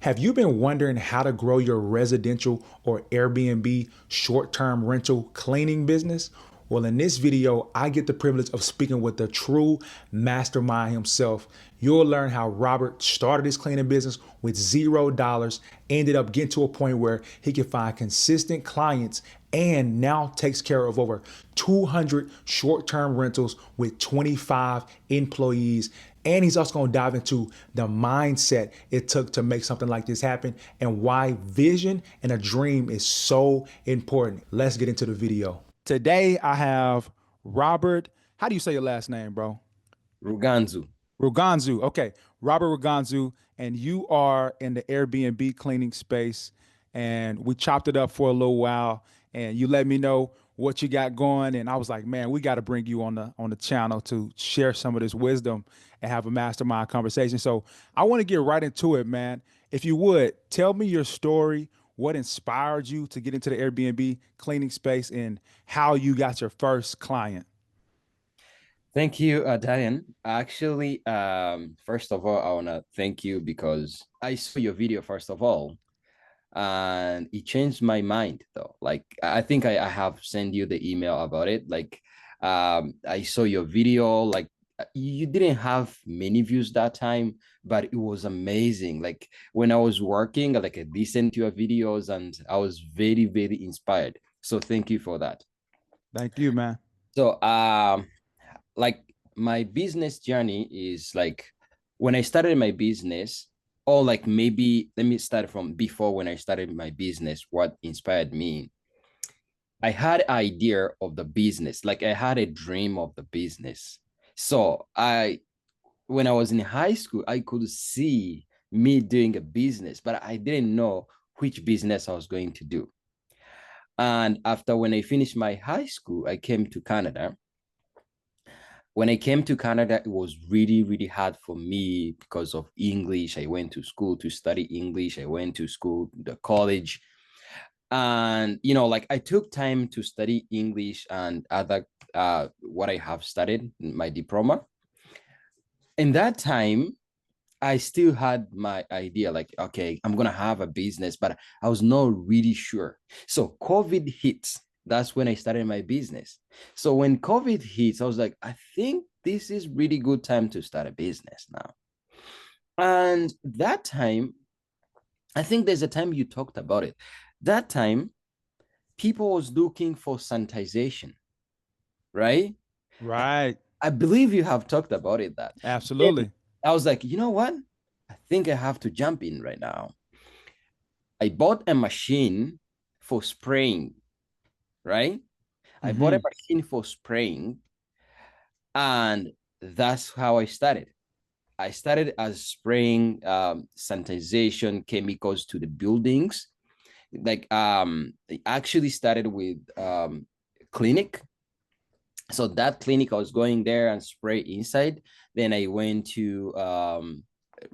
Have you been wondering how to grow your residential or Airbnb short-term rental cleaning business? Well, in this video, I get the privilege of speaking with the true mastermind himself. You'll learn how Robert started his cleaning business with $0, ended up getting to a point where he can find consistent clients and now takes care of over 200 short-term rentals with 25 employees. And he's also going to dive into the mindset it took to make something like this happen and why vision and a dream is so important. Let's get into the video. Today, I have Robert. How do you say your last name, bro? Ruganzu. Ruganzu. Okay. Robert Ruganzu. And you are in the Airbnb cleaning space. And we chopped it up for a little while. And you let me know what you got going. And I was like, man, we got to bring you on the channel to share some of this wisdom and have a mastermind conversation. So I want to get right into it, man. If you would, tell me your story, what inspired you to get into the Airbnb cleaning space, and how you got your first client. Thank you, Diane. Actually, first of all, I want to thank you because I saw your video, first of all, and it changed my mind, though. Like, I think I have sent you the email about it. Like, I saw your video, like, you didn't have many views that time, but it was amazing. Like, when I was working, like, I listened to your videos and I was very, very inspired. So thank you for that. Thank you, man. So, like my business journey is like when I started my business, or like maybe let me start from before when I started my business, what inspired me. I had an idea of the business, like I had a dream of the business. So when I was in high school, I could see me doing a business, but I didn't know which business I was going to do. And after when I finished my high school, I came to Canada. When I came to Canada, it was really, really hard for me because of English. I went to school to study English. I went to school, the college. And, like I took time to study English and other, what I have studied, my diploma. In that time, I still had my idea like, okay, I'm going to have a business, but I was not really sure. So COVID hits. That's when I started my business. So when COVID hits, I was like, I think this is really good time to start a business now. And that time, I think there's a time you talked about it. That time, people was looking for sanitization, right? Right. I believe you have talked about it that. Then Absolutely. I was like, you know what? I think I have to jump in right now. I bought a machine for spraying, right? I bought a Hmm. machine for spraying, and that's how I started. I started as spraying sanitization chemicals to the buildings. Like I actually started with clinic. So that clinic, I was going there and spray inside. Then I went to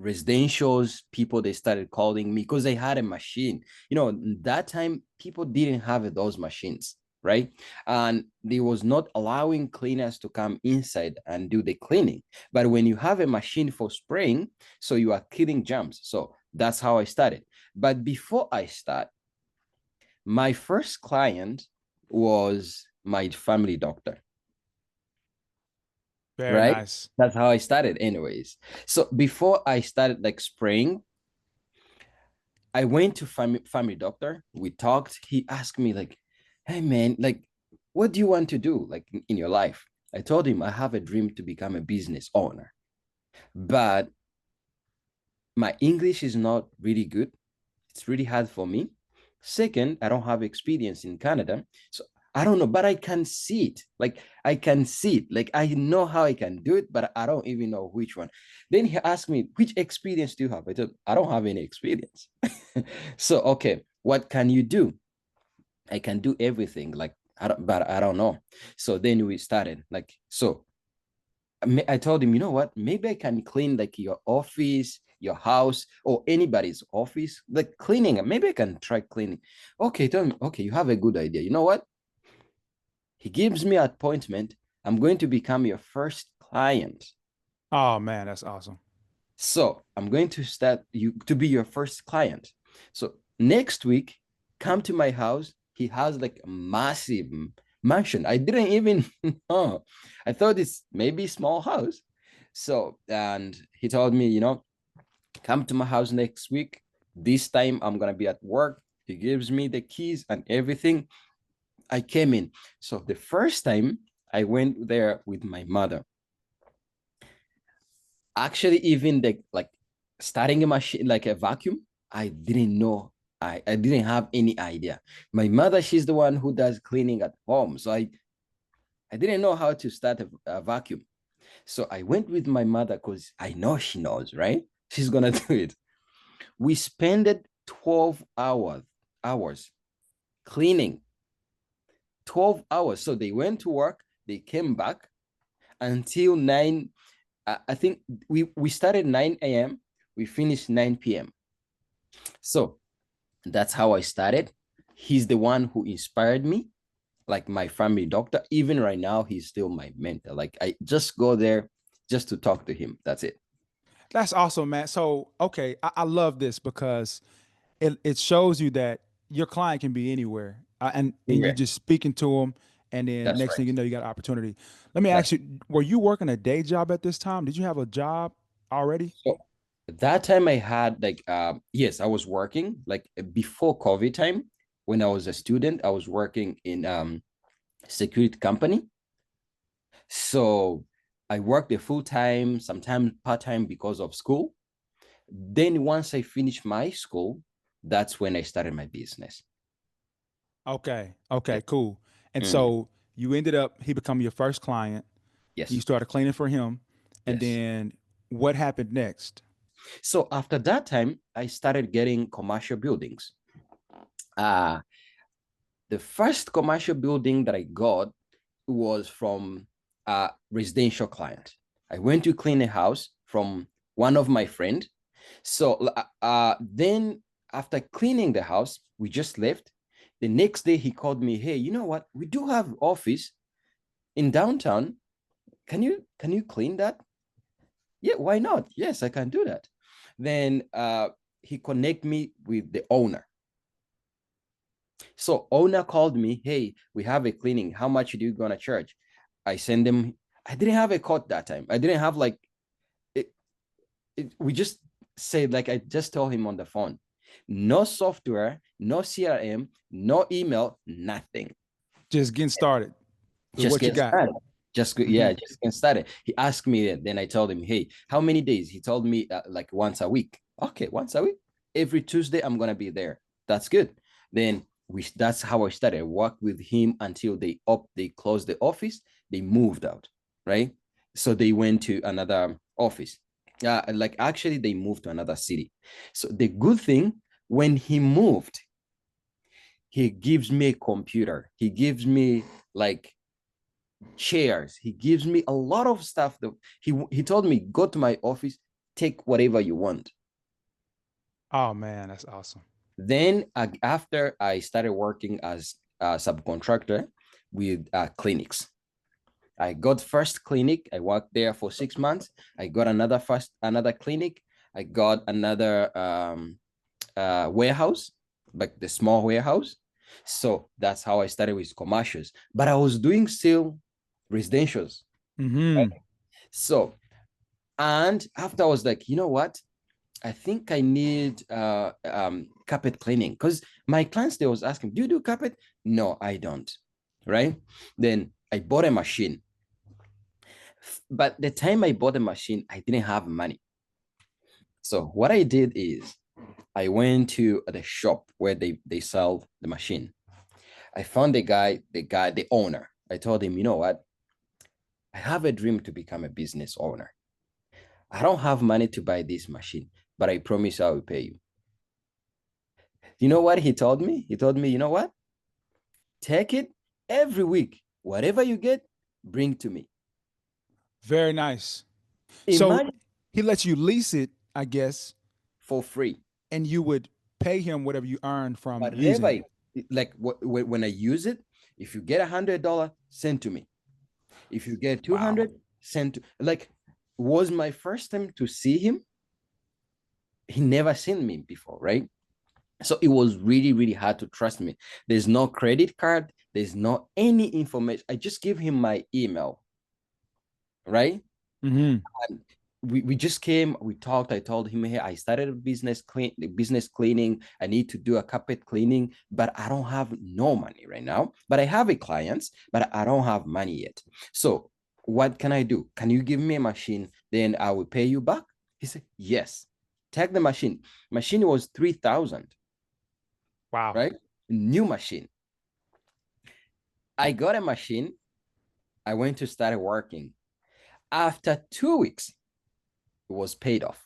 residentials. People, they started calling me because they had a machine. That time people didn't have those machines, right? And they was not allowing cleaners to come inside and do the cleaning. But when you have a machine for spraying, so you are killing germs. So that's how I started. But before I start, my first client was my family doctor, Very right? nice. That's how I started, anyways. So before I started like spraying, I went to family doctor. We talked. He asked me like, "Hey man, like, what do you want to do like in your life?" I told him I have a dream to become a business owner, but my English is not really good. It's really hard for me. Second, I don't have experience in Canada. So I don't know, but I can see it. Like I can see it. Like I know how I can do it, but I don't even know which one. Then he asked me, which experience do you have? I said, I don't have any experience. So, okay, what can you do? I can do everything. Like, but I don't know. So then we started. Like, so I told him, you know what? Maybe I can clean like your office, your house, or anybody's office, like cleaning. Maybe I can try cleaning. Okay, tell me, okay, you have a good idea. You know what? He gives me an appointment. I'm going to become your first client. Oh man, that's awesome. So I'm going to start you to be your first client. So next week, come to my house. He has like a massive mansion. I didn't even know. I thought it's maybe a small house. So, and he told me, come to my house next week. This time I'm gonna be at work. He gives me the keys and everything. I came in. So the first time I went there with my mother. Actually, even the like starting a machine like a vacuum, I didn't know. I didn't have any idea. My mother, she's the one who does cleaning at home. So I didn't know how to start a vacuum. So I went with my mother because I know she knows, right? She's gonna do it. We spent 12 hours cleaning. 12 hours. So they went to work, they came back until 9. I think we started 9 a.m. We finished 9 p.m. So that's how I started. He's the one who inspired me, like my family doctor. Even right now, he's still my mentor. Like I just go there just to talk to him. That's it. That's awesome, man. So, okay, I love this because it shows you that your client can be anywhere, and you Yeah, just speaking to them, and then that's next thing right. you know, you got an opportunity. Let me That's ask you: were you working a day job at this time? Did you have a job already? so that time I had like yes, I was working like before COVID time when I was a student, I was working in security company. So I worked a full time, sometimes part time because of school. Then once I finished my school, that's when I started my business. Okay, okay, Yes. cool. And Mhm. so you ended up he become your first client. You Yes. started cleaning for him, and Yes. then what happened next? So after that time, I started getting commercial buildings. Uh, the first commercial building that I got was from a residential client. I went to clean a house from one of my friend. So then after cleaning the house, we just left. The next day he called me, hey, you know what? We do have office in downtown. Can you clean that? Yeah, why not? Yes, I can do that. Then he connect me with the owner. So owner called me, hey, we have a cleaning. How much do you gonna charge? I send them. I didn't have a code that time. I didn't have like it, we just said like I just told him on the phone. No software, no CRM, no email, nothing. Just getting started with Just what you get got. started. Hmm. Just get started. He asked me, then I told him, hey, how many days? He told me like once a week. Okay, once a week. Every Tuesday, I'm gonna be there. That's good. Then that's how I started. I worked with him until they closed the office. They moved out, right? So they went to another office. Like actually, they moved to another city. So the good thing when he moved, he gives me a computer. He gives me like chairs. He gives me a lot of stuff that he told me, go to my office, take whatever you want. Oh man, that's awesome. Then after I started working as a subcontractor with clinics. I got first clinic. I worked there for 6 months. I got another clinic. I got another warehouse, like the small warehouse. So that's how I started with commercials. But I was doing still residentials. Hmm. So and after I was like, you know what? I think I need carpet cleaning because my clients they was asking, do you do carpet? No, I don't. Right? Then I bought a machine. But the time I bought the machine, I didn't have money. So what I did is I went to the shop where they sell the machine. I found the owner. I told him, you know what? I have a dream to become a business owner. I don't have money to buy this machine, but I promise I will pay you. You know what he told me? He told me, you know what? Take it every week. Whatever you get, bring to me. Very nice. So Imagine he lets you lease it, I guess, for free. and you would pay him whatever you earned from using Whatever, it. like when I use it, if you get $100, send to me. If you get Wow. 200, send to like was my first time to see him. he never seen me before, right? So it was really, really hard to trust me. There's no credit card, there's no any information. I just gave him my email, right? Mm-hmm. And we just came, we talked. I told him, hey, I started a business cleaning. I need to do a carpet cleaning, but I don't have no money right now. But I have a client, but I don't have money yet. So what can I do? Can you give me a machine? Then I will pay you back. He said, yes. Take the machine. Machine was 3,000, Wow. right? New machine. I got a machine. I went to start working. After 2 weeks, it was paid off.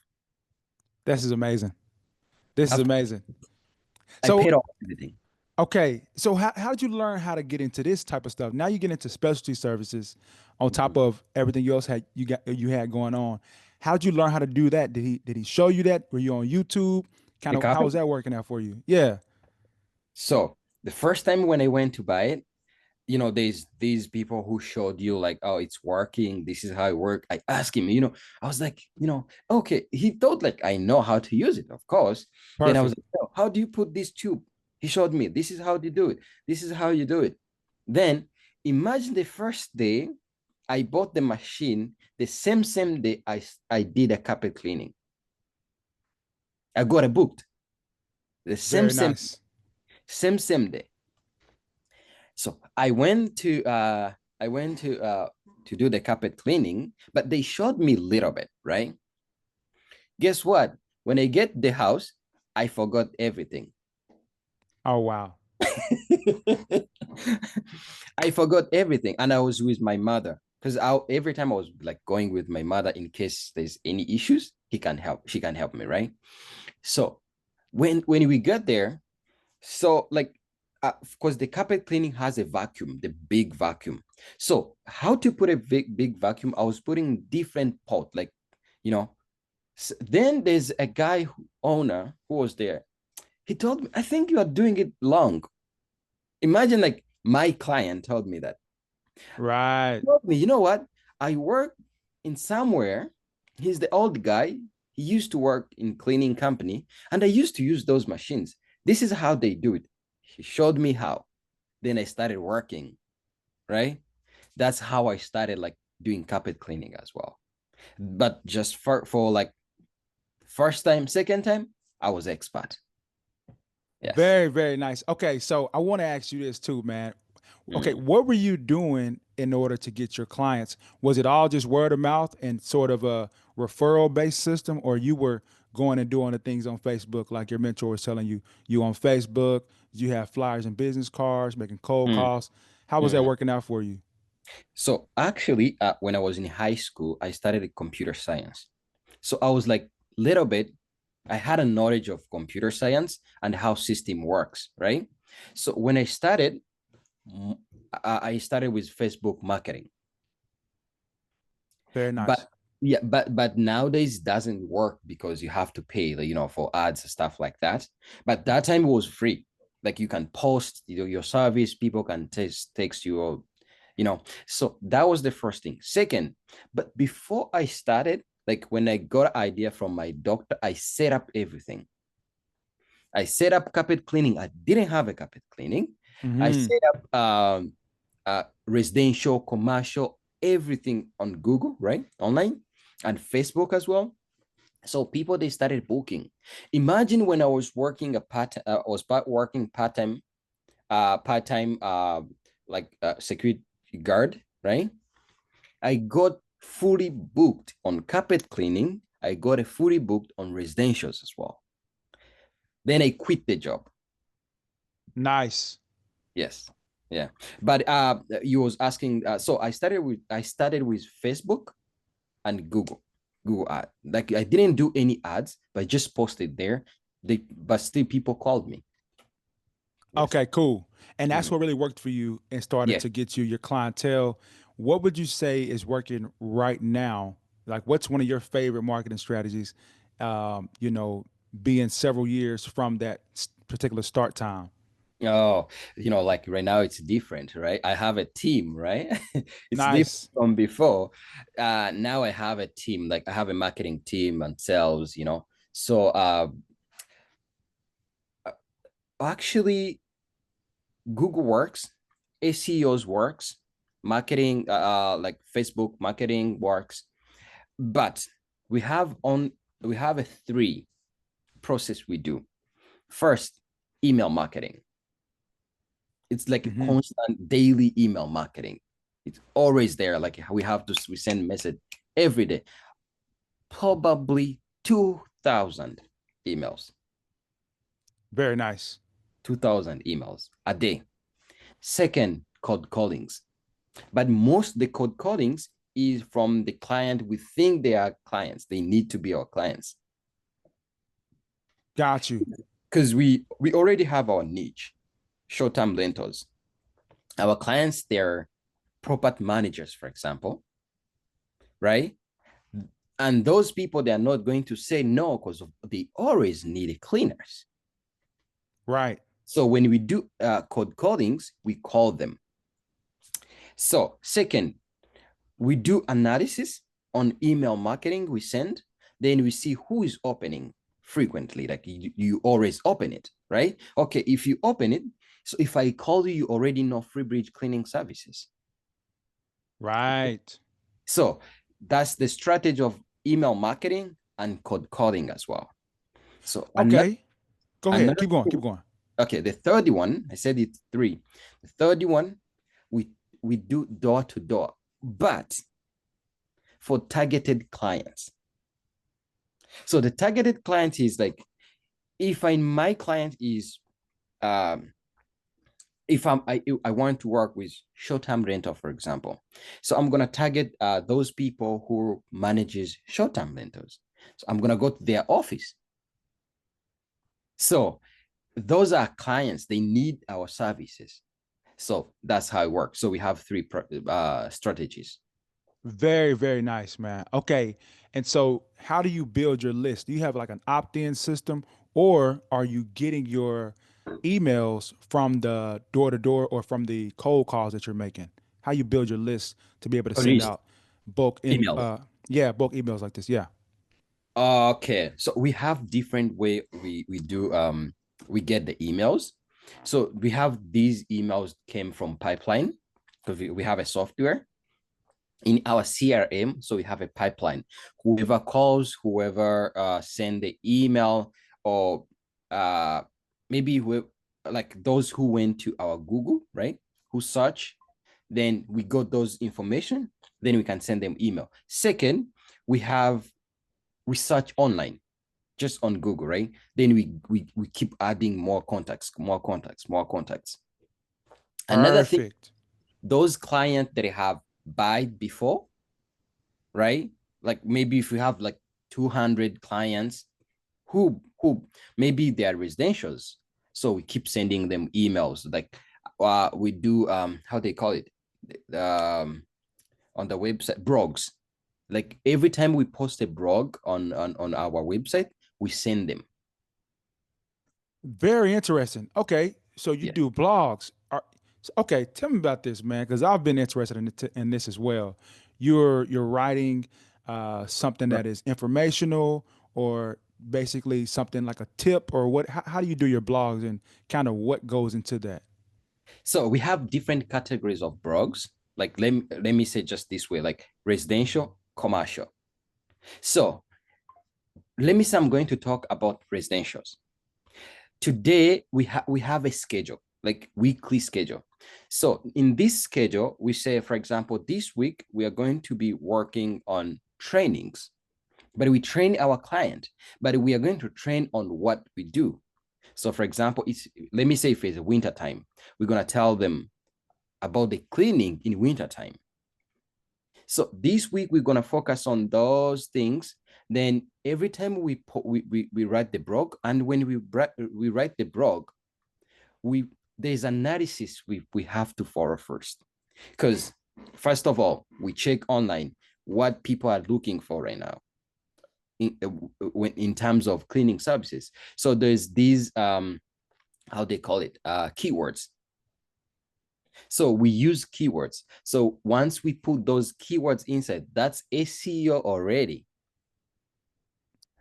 This is amazing. This is After amazing. I So, paid off everything. okay. So how did you learn how to get into this type of stuff? Now you get into specialty services on top Mhm. of everything else you had going on. How did you learn how to do that? Did he show you that? Were you on YouTube? Kind The of how carpet. was that working out for you? Yeah. So the first time when I went to buy it, there's these people who showed you like, oh, it's working. This is how it works. I asked him, I was like, okay. He thought like I know how to use it, of course. Then I was Perfect. like, oh, how do you put this tube? He showed me, this is how you do it. This is how you do it. Then imagine the first day I bought the machine, the same day I did a carpet cleaning. I got it booked. The Very nice. same day. So I went to do the carpet cleaning, but they showed me a little bit, right? Guess what? When I get the house, I forgot everything. Oh wow. I forgot everything, and I was with my mother because every time I was like going with my mother in case there's any issues, she can help me, right? So when we got there, so like, of course, the carpet cleaning has a vacuum, the big vacuum. So how to put a big vacuum? I was putting different pot, like, you know. Then there's a guy owner who was there. He told me, I think you are doing it long. Imagine like my client told me that. Right. He told me, you know what? I work in somewhere. He's the old guy. He used to work in cleaning company, and I used to use those machines. This is how they do it. He showed me how. Then I started working, right? That's how I started like doing carpet cleaning as well. But just for like first time, second time, I was expert. Yes. Very, very nice. Okay, so I want to ask you this too, man. Okay, Mm. what were you doing in order to get your clients? Was it all just word of mouth and sort of a referral based system, or you were going and doing the things on Facebook like your mentor was telling you? You on Facebook, you have flyers and business cards, making cold Mm. calls. How was that Mm. working out for you? So actually, when I was in high school, I studied computer science. So I was like little bit, I had a knowledge of computer science and how system works, right? So when I started, I started with Facebook marketing. Very nice. But yeah, but nowadays doesn't work because you have to pay, for ads and stuff like that. But that time it was free. Like you can post, your service, people can text you, or, So that was the first thing. Second, but before I started, like when I got an idea from my doctor, I set up everything. I set up carpet cleaning. I didn't have a carpet cleaning. I Hmm. set up residential, commercial, everything on Google, right? Online and Facebook as well. So people, they started booking. Imagine when I was working working part time, like security guard, right? I got fully booked on carpet cleaning. I got a fully booked on residentials as well. Then I quit the job. Nice. Yes. Yeah. But you was asking, so I started with Facebook and Google ad. Like I didn't do any ads, but I just posted there. But still people called me. Yes. Okay, cool. And that's Mhm. what really worked for you and started Yes. to get you your clientele. What would you say is working right now? Like, what's one of your favorite marketing strategies? You know, being several years from that particular start time. Oh, like right now it's different, right? I have a team, right? It's different Nice. from before. Now I have a team, like I have a marketing team and sales, So actually Google works, SEOs works, marketing like Facebook marketing works, but we have on we have a three process we do. First, email marketing. It's like a Hmm. constant daily email marketing. It's always there. Like we send message every day, probably 2,000 emails, Very nice. 2,000 emails a day. Second, cold callings. But most the cold callings is from the client. We think they are clients. They need to be our clients Got you. because we already have our niche, short-term rentals. Our clients, they're property managers, for example, right? And those people, they are not going to say no because they always need cleaners. Right. So when we do cold callings, we call them. So second, we do analysis on email marketing we send. Then we see who is opening frequently. Like you always open it, right? Okay, if you open it, so if I call you, you already know free bridge cleaning services. Right. So that's the strategy of email marketing and cold calling as well. So Okay. Go ahead. another Keep going. Keep thing, going. okay, the third one, I said it's three. The third one, we we do door to door, but for targeted clients. So the targeted client is like if my client is um if I want to work with short-term rental, for example. So I'm gonna target those people who manages short-term rentals. So I'm gonna go to their office. So those are clients, they need our services. So that's how it works. So we have three strategies. Very, very nice, man. Okay. And so, how do you build your list? Do you have like an opt-in system, or are you getting your emails from the door to door or from the cold calls that you're making? How you build your list to be able to Or send least out bulk in emails. yeah, bulk emails like this. Yeah. Okay, so we have different way we do we get the emails. So we have these emails came from pipeline because we have a software in our CRM. So we have a pipeline. Whoever calls, whoever send the email, or uh maybe we like those who went to our Google, right? Who search, then we got those information, then we can send them email. Second, we search online just on Google, right? Then we keep adding more contacts, more contacts, more contacts. Another thing, Perfect. those clients that have buy before, right? Like maybe if we have like 200 clients who maybe they are residentials, so we keep sending them emails. Like we do how they call it on the website blogs. Like every time we post a blog on our website, we send them. Very interesting. Okay, so you Yeah. do blogs. Okay, tell me about this, man, because I've been interested in this as well. You're writing something Right. that is informational, or basically something like a tip, or what? How do you do your blogs, and kind of what goes into that? So we have different categories of blogs. Like let me say just this way, like residential, commercial. So let me say I'm going to talk about residentials. Today we have a schedule, like weekly schedule. So in this schedule, we say, for example, this week we are going to be working on trainings, but we train our client, but we are going to train on what we do. So for example, it's let me say if it's winter time, we're gonna tell them about the cleaning in winter time. So this week we're gonna focus on those things. Then every time we write the blog, and when we write the blog, we there's analysis we have to follow first, because first of all we check online what people are looking for right now in terms of cleaning services. So there's these how they call it keywords. So we use keywords. So once we put those keywords inside, that's SEO already,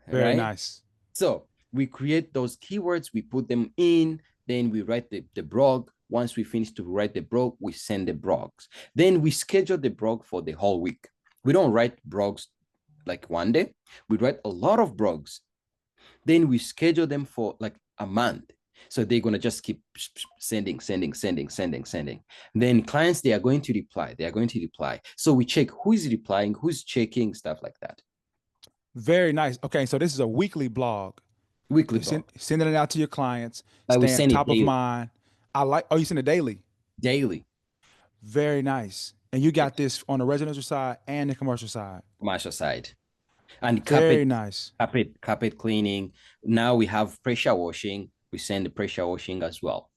Very right? nice. So we create those keywords, we put them in, then we write the blog. Once we finish to write the blog, we send the blogs. Then we schedule the blog for the whole week. We don't write blogs like one day. We write a lot of blogs. Then we schedule them for like a month. So they're going to just keep sending. Then clients, they are going to reply. They are going to reply. So we check who is replying, who's checking, stuff like that. Very nice. Okay, so this is a weekly blog. Weekly You're blog. sending it out to your clients, I will staying send it top of daily. mind. I like, oh, you send it daily. Daily. Very nice. And you got Yes. this on the residential side and the commercial side. Commercial side. And Very nice. carpet cleaning. Now we have pressure washing. We send the pressure washing as well.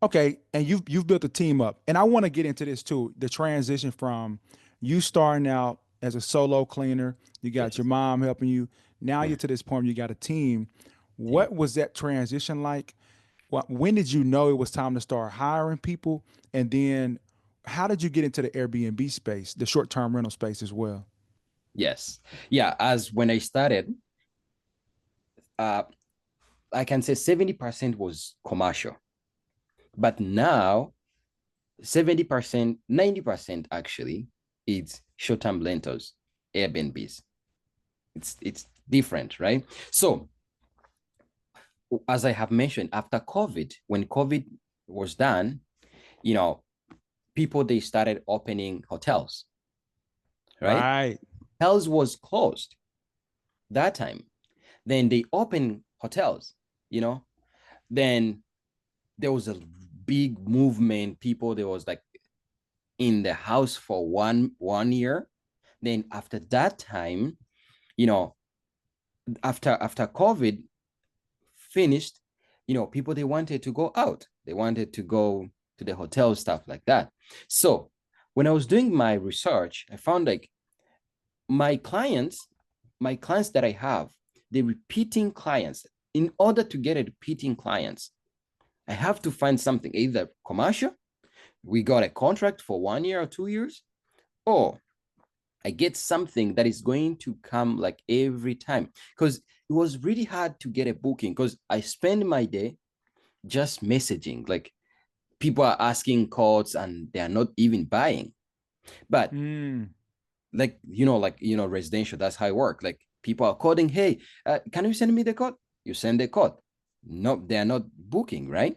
Okay, and you've built a team up, and I want to get into this too. The transition from you starting out as a solo cleaner, you got your Yes. mom helping you. Now Yeah. you're to this point, you got a team. Team. What was that transition like? When did you know it was time to start hiring people? And then how did you get into the Airbnb space, the short-term rental space as well? Yes. Yeah. As when I started, uh, I can say 70% was commercial. But now 70%, 90% actually, it's short-term rentals, Airbnbs. It's different, right? So as I have mentioned, after COVID, when COVID was done, you know, people they started opening hotels, right? Right. Hotels was closed that time. Then they opened hotels, you know. Then there was a big movement. People there was like in the house for one year. Then after that time, you know, after COVID finished, you know, people they wanted to go out. They wanted to go to the hotel, stuff like that. So when I was doing my research, I found like my clients, my clients that I have, the repeating clients. In order to get a repeating clients, I have to find something either commercial, we got a contract for 1 year or 2 years, or I get something that is going to come like every time. Because it was really hard to get a booking because I spend my day just messaging. Like people are asking codes and they are not even buying. But Mm, residential, that's how I work. Like people are coding, hey, can you send me the code? You send the code. No, they are not booking, right?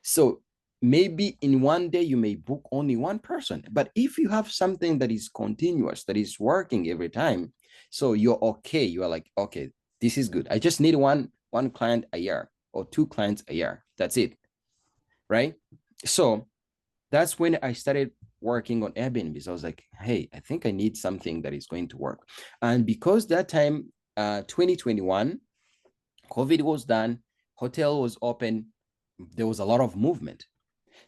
So maybe in one day you may book only one person, but if you have something that is continuous, that is working every time, so you're okay. You are like, okay, this is good. I just need one client a year or two clients a year. That's it, right? So that's when I started working on Airbnbs. I was like, hey, I think I need something that is going to work. And because that time, 2021, COVID was done, hotel was open, there was a lot of movement.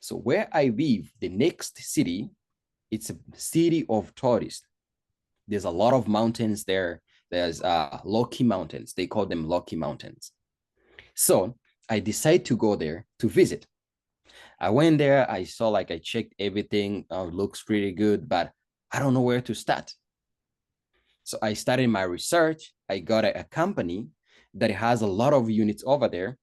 So where I live, the next city, it's a city of tourists. There's a lot of mountains there. There's Loki Mountains. They call them Loki Mountains. So I decided to go there to visit. I went there. I saw like I checked everything. Looks pretty good, but I don't know where to start. So I started my research. I got a company that has a lot of units over there.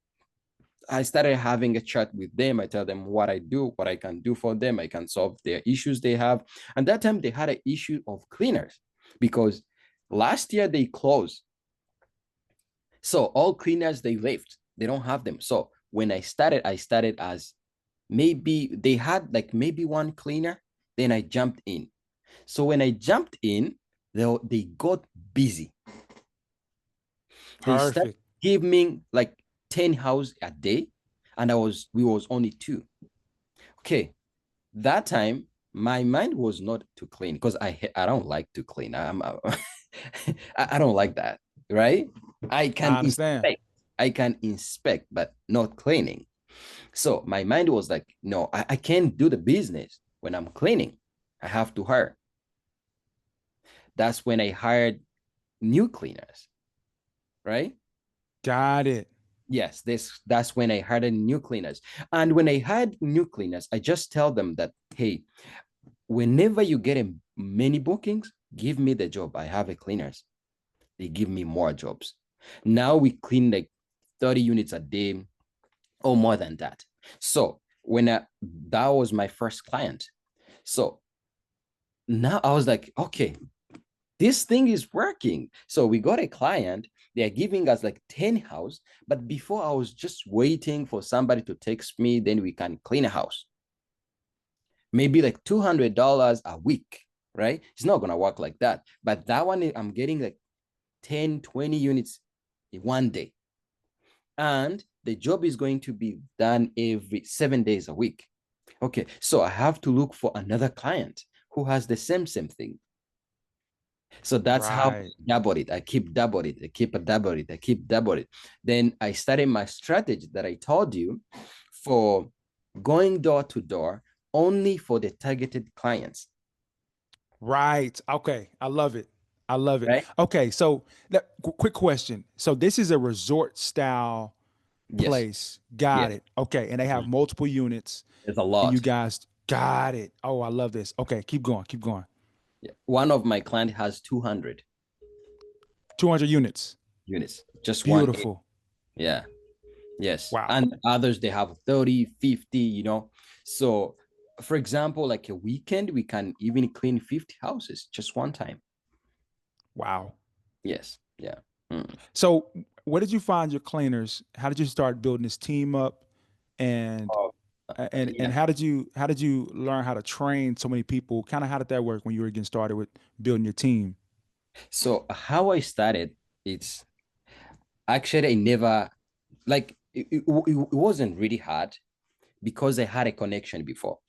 I started having a chat with them. I tell them what I do, what I can do for them. I can solve their issues they have. And that time they had an issue of cleaners because last year they closed. So all cleaners they left. They don't have them. So when I started as maybe they had like maybe one cleaner. Then I jumped in. So when I jumped in, they got busy. They started perfect. giving me like 10 house a day, and we was only two. Okay, that time my mind was not to clean because I don't like to clean. I don't like that, right? I can I understand. inspect, I can inspect, but not cleaning. So my mind was like, no, I can't do the business when I'm cleaning. I have to hire. That's when I hired new cleaners, right? Got it. Yes, that's when I hired new cleaners. And when I hired new cleaners, I just tell them that, hey, whenever you get many bookings, give me the job. I have a cleaners. They give me more jobs. Now we clean like 30 units a day or more than that. So that was my first client. So now I was like, okay, this thing is working. So we got a client. They're giving us like 10 house. But before I was just waiting for somebody to text me, then we can clean a house. Maybe like $200 a week, right? It's not going to work like that. But that one, I'm getting like 10, 20 units in one day. And the job is going to be done every 7 days a week. Okay, so I have to look for another client who has the same thing. So that's how I Right. double it. I keep double it. I keep a double it. I keep double it. Then I started my strategy that I told you for going door to door only for the targeted clients. Right. Okay. I love it. I love it. Right? Okay. So, quick question. So, this is a resort style Yes. place. Got Yes. it. Okay. And they have Mhm. multiple units, There's a and you lot. guys got it. Oh, I love this. Okay. Keep going. Keep going. Yeah. One of my clients has 200 200 units. units. Just one. Beautiful. Yeah. Yes. Wow. And others, they have 30, 50, So, for example, like a weekend, we can even clean 50 houses just one time. Wow. Yes. Yeah. Mm. So, where did you find your cleaners? How did you start building this team up? And Oh, and yeah. how did you learn how to train so many people? Kind of how did that work when you were getting started with building your team? So how I started, it's actually I never like it wasn't really hard because I had a connection before.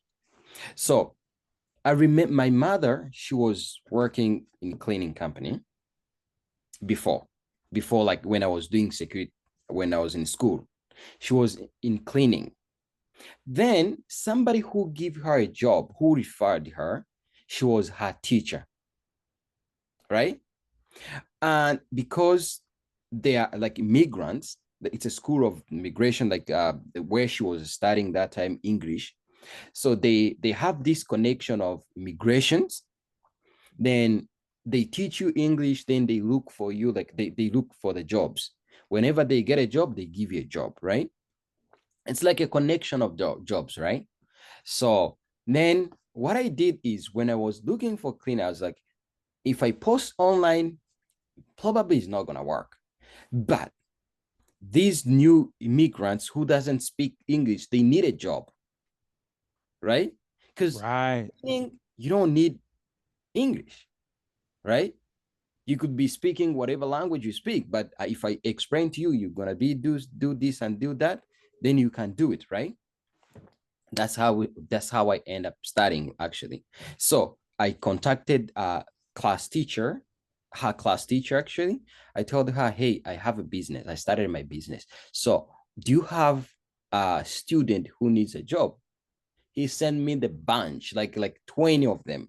So I remember my mother, she was working in cleaning company before, before like when I was doing security, when I was in school. She was in cleaning. Then somebody who gave her a job, who referred her, she was her teacher, right? And because they are like immigrants, it's a school of immigration, like where she was studying that time English. So they have this connection of immigrations. Then they teach you English, then they look for you, like they look for the jobs. Whenever they get a job, they give you a job, right? It's like a connection of jobs, right? So then what I did is when I was looking for cleaner, I was like, if I post online, probably it's not gonna work. But these new immigrants who doesn't speak English, they need a job, right? Because Right. you don't need English, right? You could be speaking whatever language you speak, but if I explain to you, you're gonna do this and do that, then you can do it, right? That's how I end up studying actually. So I contacted a class teacher, her class teacher actually. I told her, hey, I have a business. I started my business. So do you have a student who needs a job? He sent me the bunch, like 20 of them.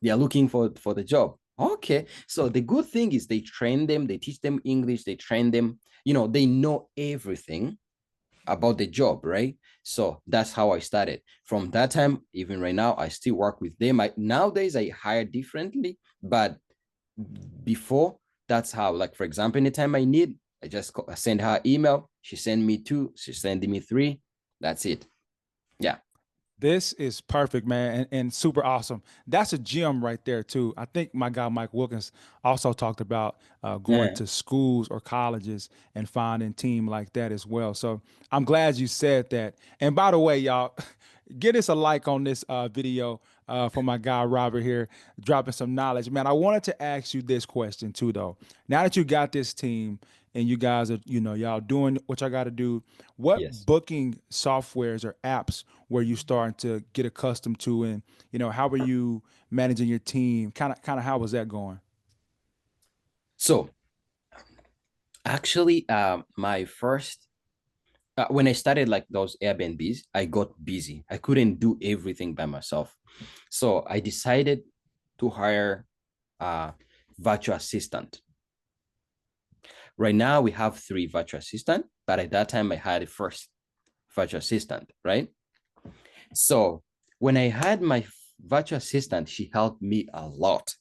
They are looking for the job. Okay. So the good thing is they train them, they teach them English, they train them, they know everything about the job, right? So that's how I started. From that time, even right now, I still work with them. Nowadays I hire differently, but before, that's how. Like for example, anytime I need, I just send her email. She send me two. She send me three. That's it. Yeah. This is perfect, man, and super awesome. That's a gem right there too. I think my guy Mike Wilkins also talked about going Yeah. to schools or colleges and finding team like that as well. So I'm glad you said that. And by the way, y'all, get us a like on this video for my guy Robert here, dropping some knowledge. Man, I wanted to ask you this question too, though. Now that you got this team and you guys are, y'all doing what y'all got to do, what Yes. booking softwares or apps were you starting to get accustomed to, and how were you managing your team? Kind of how was that going? So actually, my first when I started like those Airbnbs, I got busy. I couldn't do everything by myself. So I decided to hire a virtual assistant. Right now we have three virtual assistant, but at that time I had a first virtual assistant, right? So when I had my virtual assistant, she helped me a lot.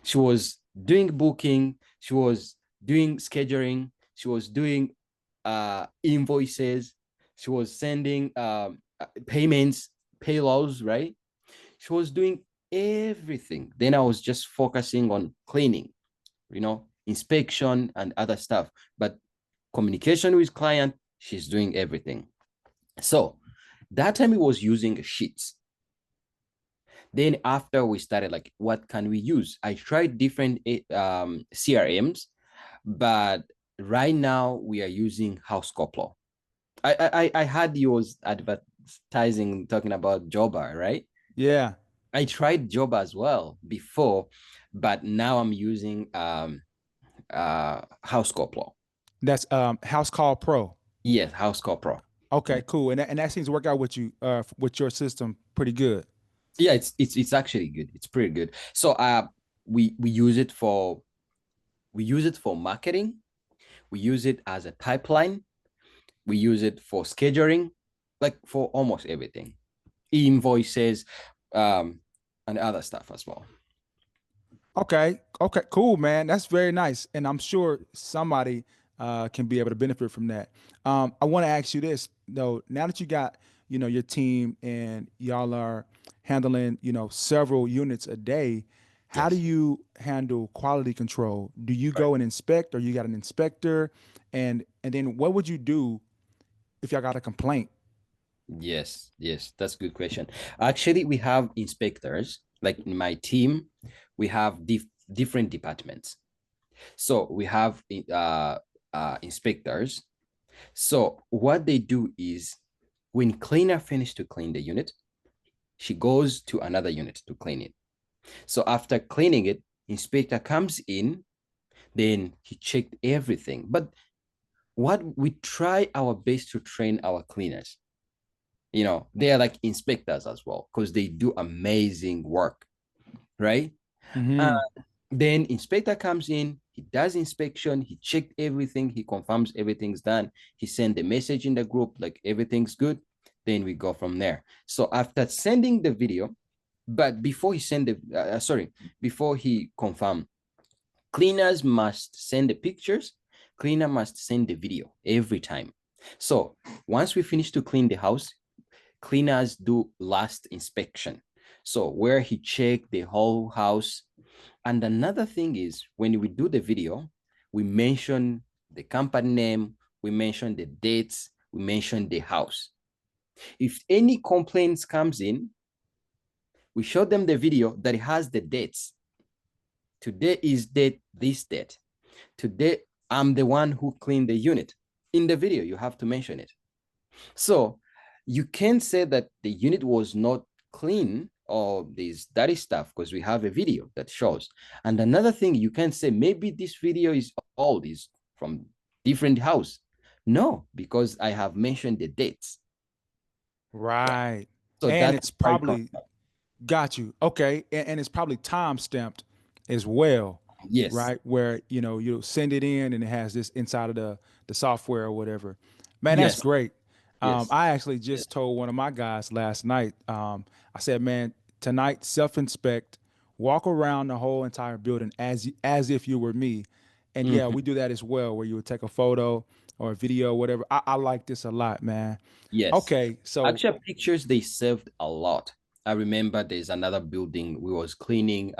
She was doing booking, she was doing scheduling. She was doing invoices. She was sending payments, payrolls, right? She was doing everything. Then I was just focusing on cleaning, inspection and other stuff. But communication with client, she's doing everything. So that time he was using Sheets. Then after we started, like, what can we use? I tried different CRMs, but right now we are using House Couple. I had yours advertising talking about Joba, right? Yeah, I tried Joba as well before, but now I'm using House Couple. that's House Call Pro. Yes, House Couple. Okay, cool. And that seems to work out with you with your system pretty good. Yeah, it's actually good. It's pretty good. So we use it for marketing. We use it as a pipeline. We use it for scheduling, like for almost everything, invoices, and other stuff as well. Okay. Okay. Cool, man. That's very nice, and I'm sure somebody can be able to benefit from that. I want to ask you this though. Now that you got your team and y'all are handling several units a day, how do Yes. you handle quality control? Do you Right. go and inspect, or you got an inspector, and then what would you do if y'all got a complaint? Yes, yes, that's a good question. Actually, we have inspectors. Like in my team, we have different departments. So we have inspectors. So what they do is when cleaner finish to clean the unit, she goes to another unit to clean it. So after cleaning it, inspector comes in, then he checked everything. But what we try our best to train our cleaners. They are like inspectors as well because they do amazing work, right? Uh, Hmm. then inspector comes in, he does inspection, he checked everything, he confirms everything's done, he sent the message in the group like everything's good. Then we go from there. So after sending the video, but before he send the before he confirm, cleaners must send the pictures, cleaner must send the video every time. So once we finish to clean the house, cleaners do last inspection. So where he checked the whole house. And another thing is when we do the video, we mention the company name, we mention the dates, we mention the house. If any complaints comes in, we show them the video that has the dates. Today is date, this date. Today, I'm the one who cleaned the unit. In the video, you have to mention it. So you can say that the unit was not clean or this dirty stuff because we have a video that shows. And another thing you can say, maybe this video is old, is from different house. No, because I have mentioned the dates. Yeah. Right. So And that's it's very probably important. got you. Okay. And it's probably time stamped as well, Yes. right? Where, you send it in and it has this inside of the software or whatever. Man, that's Yes. great. Yes. I actually Yes. just told one of my guys last night, I said, man, tonight, self-inspect, walk around the whole entire building as if you were me. And yeah, Mhm. we do that as well, where you would take a photo or a video, whatever. I like this a lot, man. Yes. Okay, so Actually, pictures they served a lot. I remember there's another building we was cleaning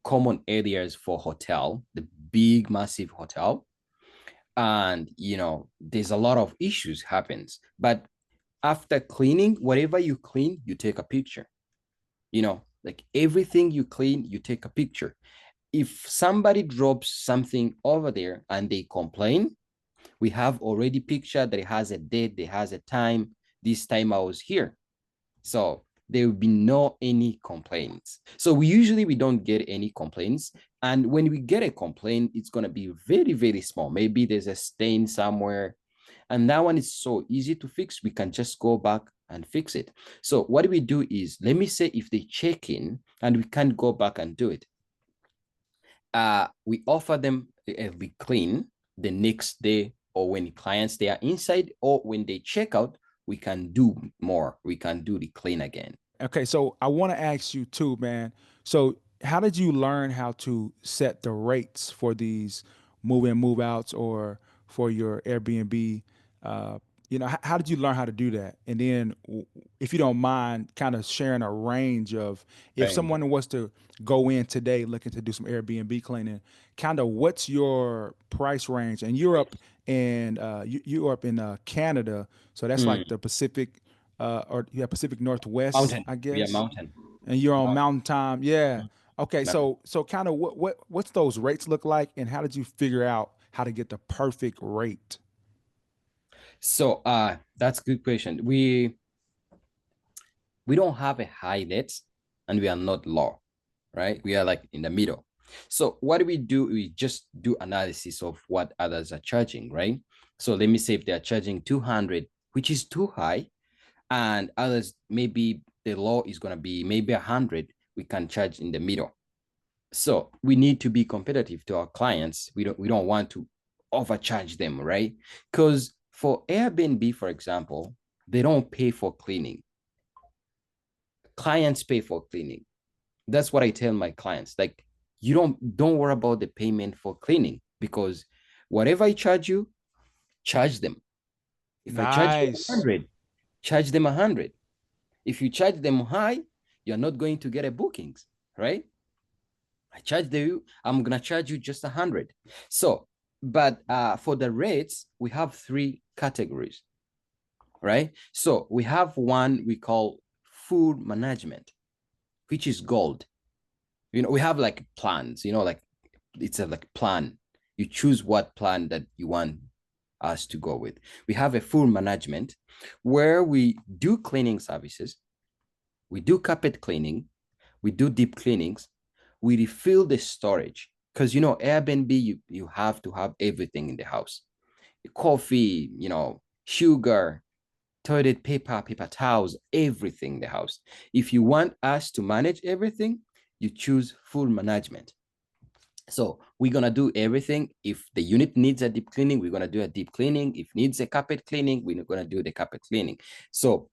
common areas for hotel, the big massive hotel. And there's a lot of issues happens. But after cleaning, whatever you clean, you take a picture. Like everything you clean, you take a picture. If somebody drops something over there and they complain, we have already picture that it has a date, it has a time. This time I was here. So there will be no any complaints. So we don't get any complaints. And when we get a complaint, it's gonna be very, very small. Maybe there's a stain somewhere. And that one is so easy to fix. We can just go back and fix it. So what we do is, let me say if they check in and we can't go back and do it, we offer them we clean the next day, or when clients they are inside, or when they check out, we can do more. We can do the clean again. okay, so I want to ask you too, man. So how did you learn how to set the rates for these move in, move outs, or for your Airbnb. How did you learn how to do that? And then, if you don't mind, kind of sharing a range of if Right. someone was to go in today looking to do some Airbnb cleaning, kind of what's your price range? And Europe and Europe in Canada, so that's like Mm. the Pacific, or yeah, Pacific Northwest, Mountain. I Yeah, guess. mountain. And you're on Mountain. Mountain Time, yeah. Okay, Mountain. so kind of what's those rates look like, and how did you figure out how to get the perfect rate? So that's a good question. We don't have a high net and we are not low, right? We are like in the middle. So what do? We just do analysis of what others are charging, right? So let me say if they are charging 200, which is too high, and others maybe the law is going to be maybe 100, we can charge in the middle. So we need to be competitive to our clients. We don't want to overcharge them, right? Because for Airbnb, for example, they don't pay for cleaning. Clients pay for cleaning. That's what I tell my clients. Like, you don't worry about the payment for cleaning, because whatever I charge you, charge them. If I charge you Nice. 100, charge them 100. If you charge them high, you're not going to get a bookings, right? I'm gonna charge you just 100. So, but for the rates, we have three categories, right? So we have one we call food management, which is gold. We have like plans, like it's a like plan. You choose what plan that you want us to go with. We have a food management where we do cleaning services, we do carpet cleaning, we do deep cleanings, we refill the storage. Because Airbnb, you have to have everything in the house. Coffee, sugar, toilet paper, paper towels, everything in the house. If you want us to manage everything, you choose full management. So we're gonna do everything. If the unit needs a deep cleaning, we're gonna do a deep cleaning. If needs a carpet cleaning, we're gonna do the carpet cleaning. So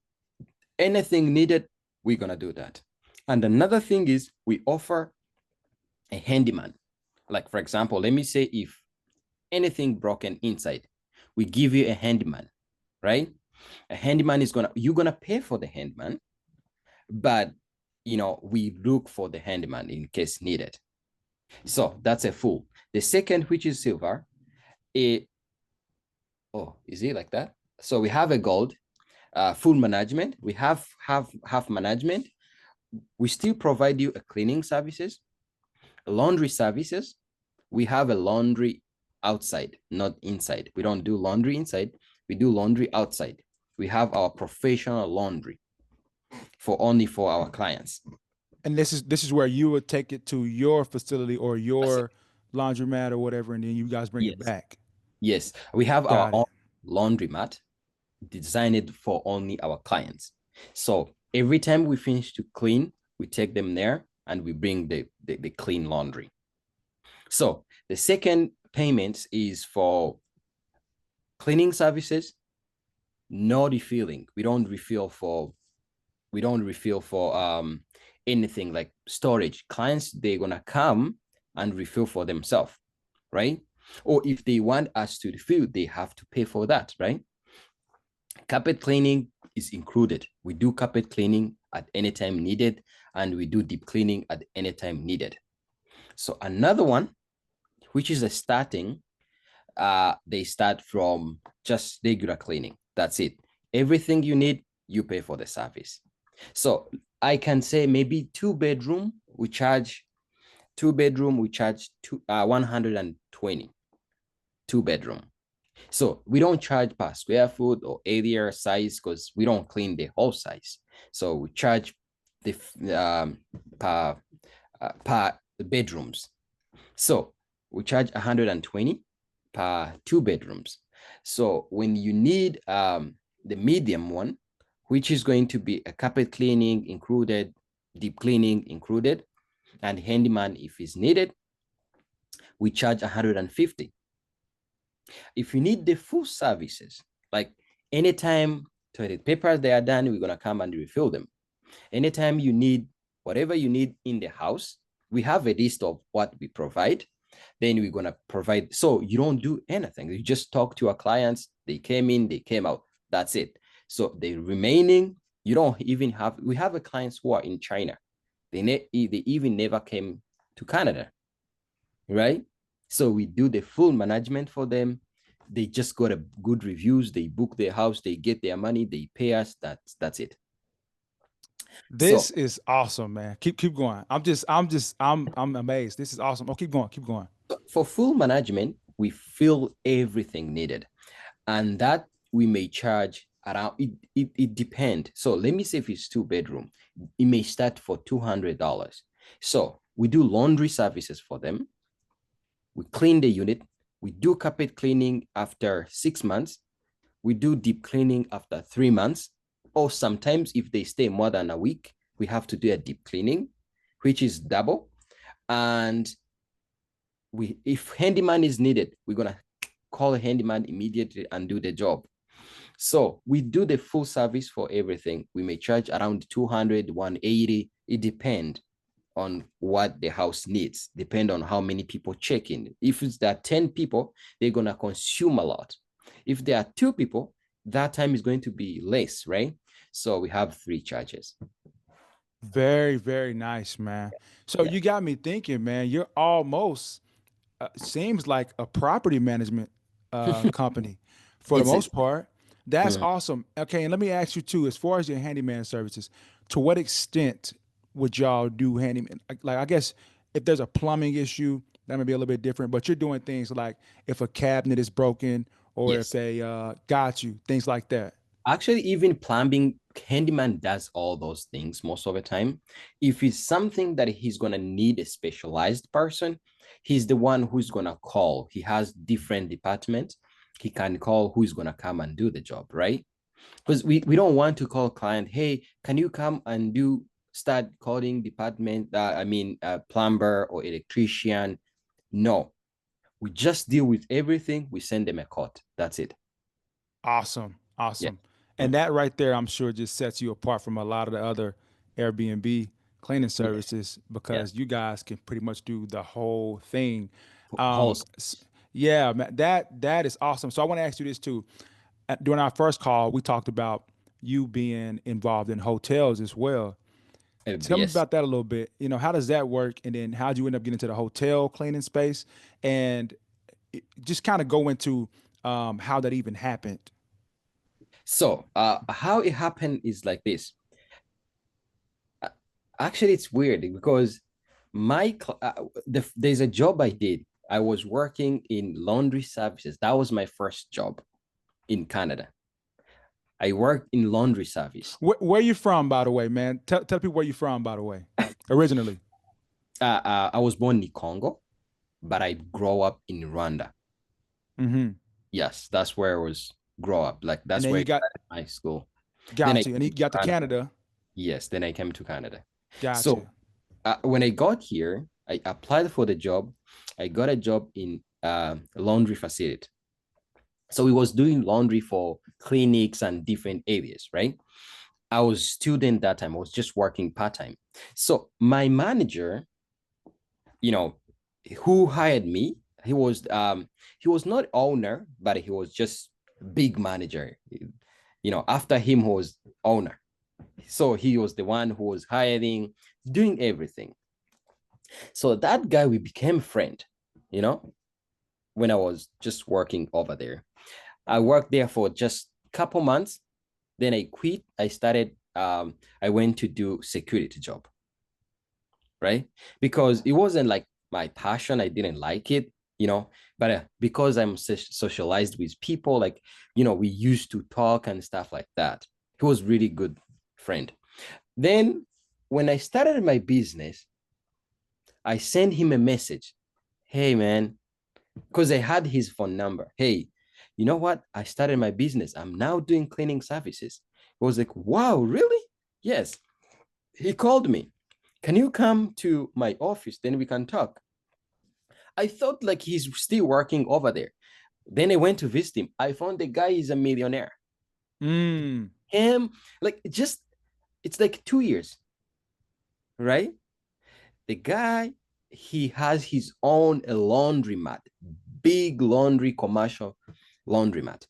anything needed, we're gonna do that. And another thing is we offer a handyman. Like, for example, let me say if anything broken inside, we give you a handyman, right? A handyman you're gonna pay for the handyman, but we look for the handyman in case needed. So that's a full. The second, which is silver, it is it like that? So we have a gold, full management. We have half management. We still provide you a cleaning services, laundry services. We have a laundry outside, not inside. We don't do laundry inside. We do laundry outside. We have our professional laundry only for our clients. And this is where you would take it to your facility or That's it. your laundromat or whatever, and then you guys bring it Yes. back. Yes. We have our Got own it. laundromat designed for only our clients. So every time we finish to clean, we take them there and we bring the clean laundry. So the second payment is for cleaning services, no refilling. We don't refill for anything like storage. Clients, they're gonna come and refill for themselves, right? Or if they want us to refill, they have to pay for that, right? Carpet cleaning is included. We do carpet cleaning at any time needed, and we do deep cleaning at any time needed. So another one, which is a starting, they start from just regular cleaning. That's it. Everything you need, you pay for the service. So I can say maybe two bedroom, we charge 120, two bedroom. So we don't charge per square foot or area size because we don't clean the whole size. So we charge the per bedrooms. So we charge 120 per two bedrooms. So when you need the medium one, which is going to be a carpet cleaning included, deep cleaning included, and handyman if it's needed, we charge 150. If you need the full services, like anytime toilet paper they are done, we're gonna come and refill them. Anytime you need whatever you need in the house, we have a list of what we provide. Then we're gonna provide. So you don't do anything. You just talk to our clients. They came in, they came out. That's it. So the remaining, you don't even have. We have a clients who are in China. They even never came to Canada, right? So we do the full management for them. They just got a good reviews. They book their house. They get their money. They pay us. That's it. So This is awesome, man. Keep going. I'm amazed. This is awesome. Oh, keep going. Keep going. for full management, we fill everything needed, and that we may charge around. It depends. So let me say if it's 2 bedroom, it may start for $200. So we do laundry services for them. We clean the unit. We do carpet cleaning after 6 months. We do deep cleaning after 3 months. Or sometimes if they stay more than a week, we have to do a deep cleaning, which is double. And if handyman is needed, we're gonna call a handyman immediately and do the job. So we do the full service for everything. We may charge around 200, 180. It depends on what the house needs, depend on how many people check in. If there are 10 people, they're gonna consume a lot. If there are 2 people, that time is going to be less, right? So we have 3 charges. Very, very nice, man. So Yeah. you got me thinking, man. You're almost seems like a property management company for the It's a most part. That's mhm. awesome. Okay, and let me ask you too, as far as your handyman services, to what extent would y'all do handyman? Like, I guess if there's a plumbing issue, that may be a little bit different. But you're doing things like if a cabinet is broken or if Yes. a got you, things like that. Actually, even plumbing, handyman does all those things most of the time. If it's something that he's gonna need a specialized person, he's the one who's gonna call. He has different departments. He can call who's gonna come and do the job, right? Because we don't want to call client, hey, can you come and start calling department, plumber or electrician. No, we just deal with everything. We send them a quote. That's it. Awesome. Yeah. Awesome. And that right there, I'm sure just sets you apart from a lot of the other Airbnb cleaning Yeah. services Yeah. because you guys can pretty much do the whole thing. Whole. Yeah, man, that is awesome. So I want to ask you this too. During our first call, we talked about you being involved in hotels as well. Tell me Yes. about that a little bit. You know, how does that work? And then how'd you end up getting into the hotel cleaning space? And just kind of go into how that even happened. So how it happened is like this. Uh, Actually, it's weird because there's a job I did. I was working in laundry services. That was my first job in Canada. I worked in laundry service. Where you from, by the way, man? Tell people where you from, by the way, originally. I was born in Congo, but I grew up in Rwanda. Hmm. Yes, that's where I was grow up. Like And that's then where you I got started my school. Then I got you, and you came to got to Canada. Canada. Yes, then I came to Canada. Got So you. when I got here, I applied for the job. I got a job in laundry facility. So we was doing laundry for clinics and different areas, right? I was student that time. I was just working part time. So my manager, you know, who hired me, he was not owner, but he was just big manager. After him was owner. So he was the one who was hiring, doing everything. So that guy, we became friend, you know, when I was just working over there. I worked there for just a couple months. Then I quit. I went to do security job, right? Because it wasn't like my passion. I didn't like it, but because I'm socialized with people, like, we used to talk and stuff like that. He was really good friend. Then when I started my business, I sent him a message. Hey, man, because I had his phone number. Hey, you know what? I started my business. I'm now doing cleaning services. He was like, wow, really? Yes. He called me. Can you come to my office? Then we can talk. I thought like he's still working over there. Then I went to visit him. I found the guy is a millionaire. Mm. Him, like it's like 2 years, right? The guy. he has his own laundromat, big laundry commercial laundromat,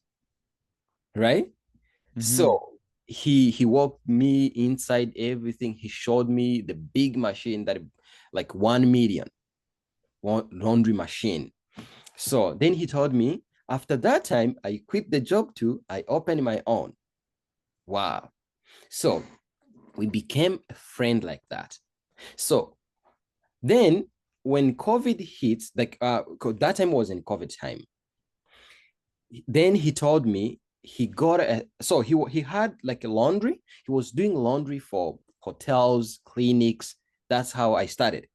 right? Mm-hmm. So he walked me inside everything. He showed me the big machine that like 1 million one laundry machine. So then he told me after that time, I quit the job too. I opened my own. Wow. So we became a friend like that. So then when COVID hits, like that time was in COVID time. Then he told me he got a so he had like a laundry. He was doing laundry for hotels, clinics. That's how I started.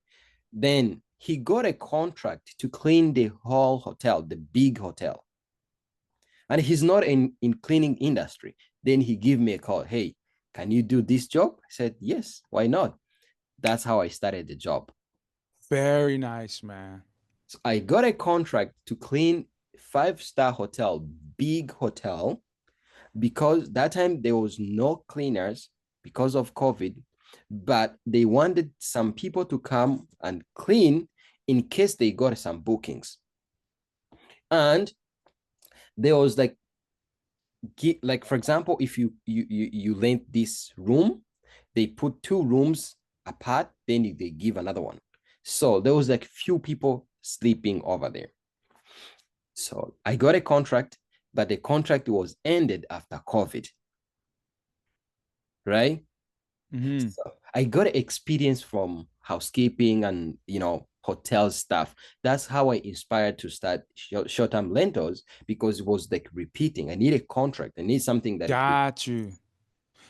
Then he got a contract to clean the whole hotel, the big hotel. And he's not in cleaning industry. Then he gave me a call. Hey, can you do this job? I said, yes, why not? That's how I started the job. Very nice, man. So I got a contract to clean five-star hotel, big hotel, because that time there was no cleaners because of COVID, but they wanted some people to come and clean in case they got some bookings. And there was like for example, if you rent this room, they put two rooms apart, then they give another one. So there was like few people sleeping over there. So I got a contract, but the contract was ended after COVID, right? Mm-hmm. So I got experience from housekeeping and hotel stuff. That's how I inspired to start short-term rentals because it was like repeating. I need a contract. I need something that it Got you.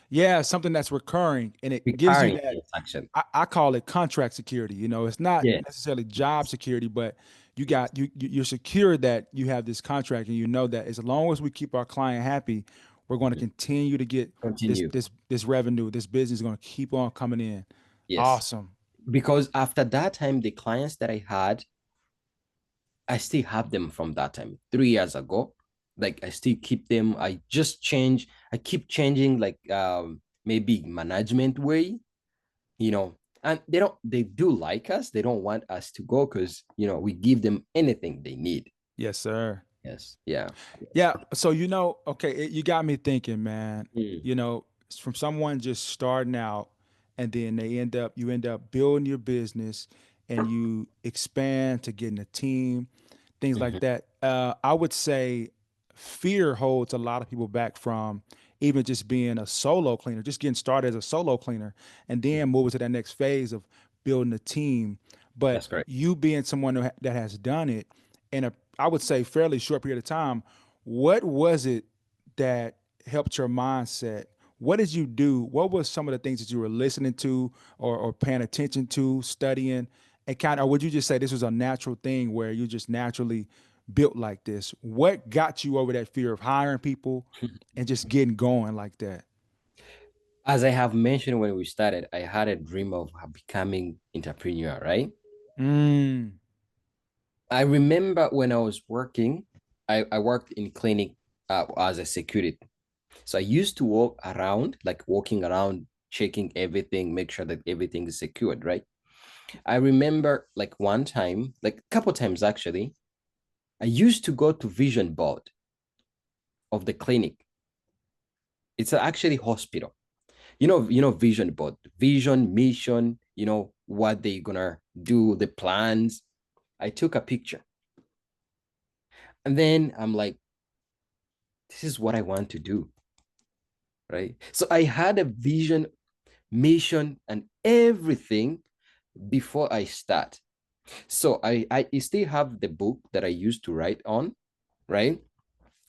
Yeah, something that's recurring and it gives you recurring that. transaction. I call it contract security. It's not Yeah. necessarily job security, but you're secure that you have this contract and you know that as long as we keep our client happy, we're going to continue to get Continue. this revenue, this business is going to keep on coming in. Yes. Awesome. Because after that time, the clients that I had, I still have them from that time, 3 years ago. Like I still keep them. I keep changing like maybe management way, and they do like us. They don't want us to go because we give them anything they need. Yes, sir. Yes. Yeah. Yes. Yeah. So, okay, you got me thinking, man. Mm. From someone just starting out and then you end up building your business and you expand to getting a team, things like Mhm. that. I would say fear holds a lot of people back from even just being a solo cleaner, just getting started as a solo cleaner and then moving to that next phase of building a team. But That's correct. you being someone that has done it in I would say, fairly short period of time, what was it that helped your mindset? What did you do? What was some of the things that you were listening to or paying attention to, studying, and or would you just say this was a natural thing where you just naturally built like this? What got you over that fear of hiring people and just getting going like that? As I have mentioned when we started, I had a dream of becoming entrepreneur, right? Mm, I remember when I was working, I worked in clinic as a security. So I used to walk around, like walking around, checking everything, make sure that everything is secured, right? I remember like one time, like a couple times actually, I used to go to vision board of the clinic. It's actually hospital. Vision board, vision, mission, what they gonna do, the plans. I took a picture. And then I'm like, this is what I want to do, right? So I had a vision, mission, and everything before I start. So I still have the book that I used to write on, right?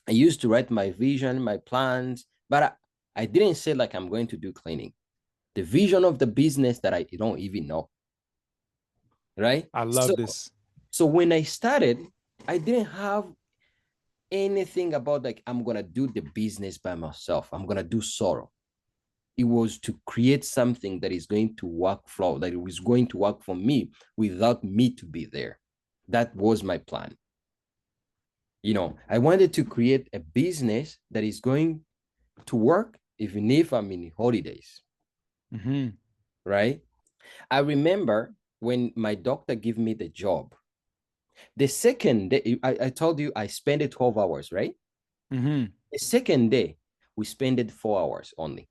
I used to write my vision, my plans, but I didn't say like I'm going to do cleaning. The vision of the business that I don't even know, right? I So love this. so when I started, I didn't have anything about like I'm gonna do the business by myself. I'm gonna do solo. It was to create something that is going to work flow, that it was going to work for me without me to be there. That was my plan. I wanted to create a business that is going to work even if I'm in holidays, Hmm. right? I remember when my doctor gave me the job, the second day, I told you I spent it 12 hours, right? Mm-hmm. The second day, we spent it 4 hours only.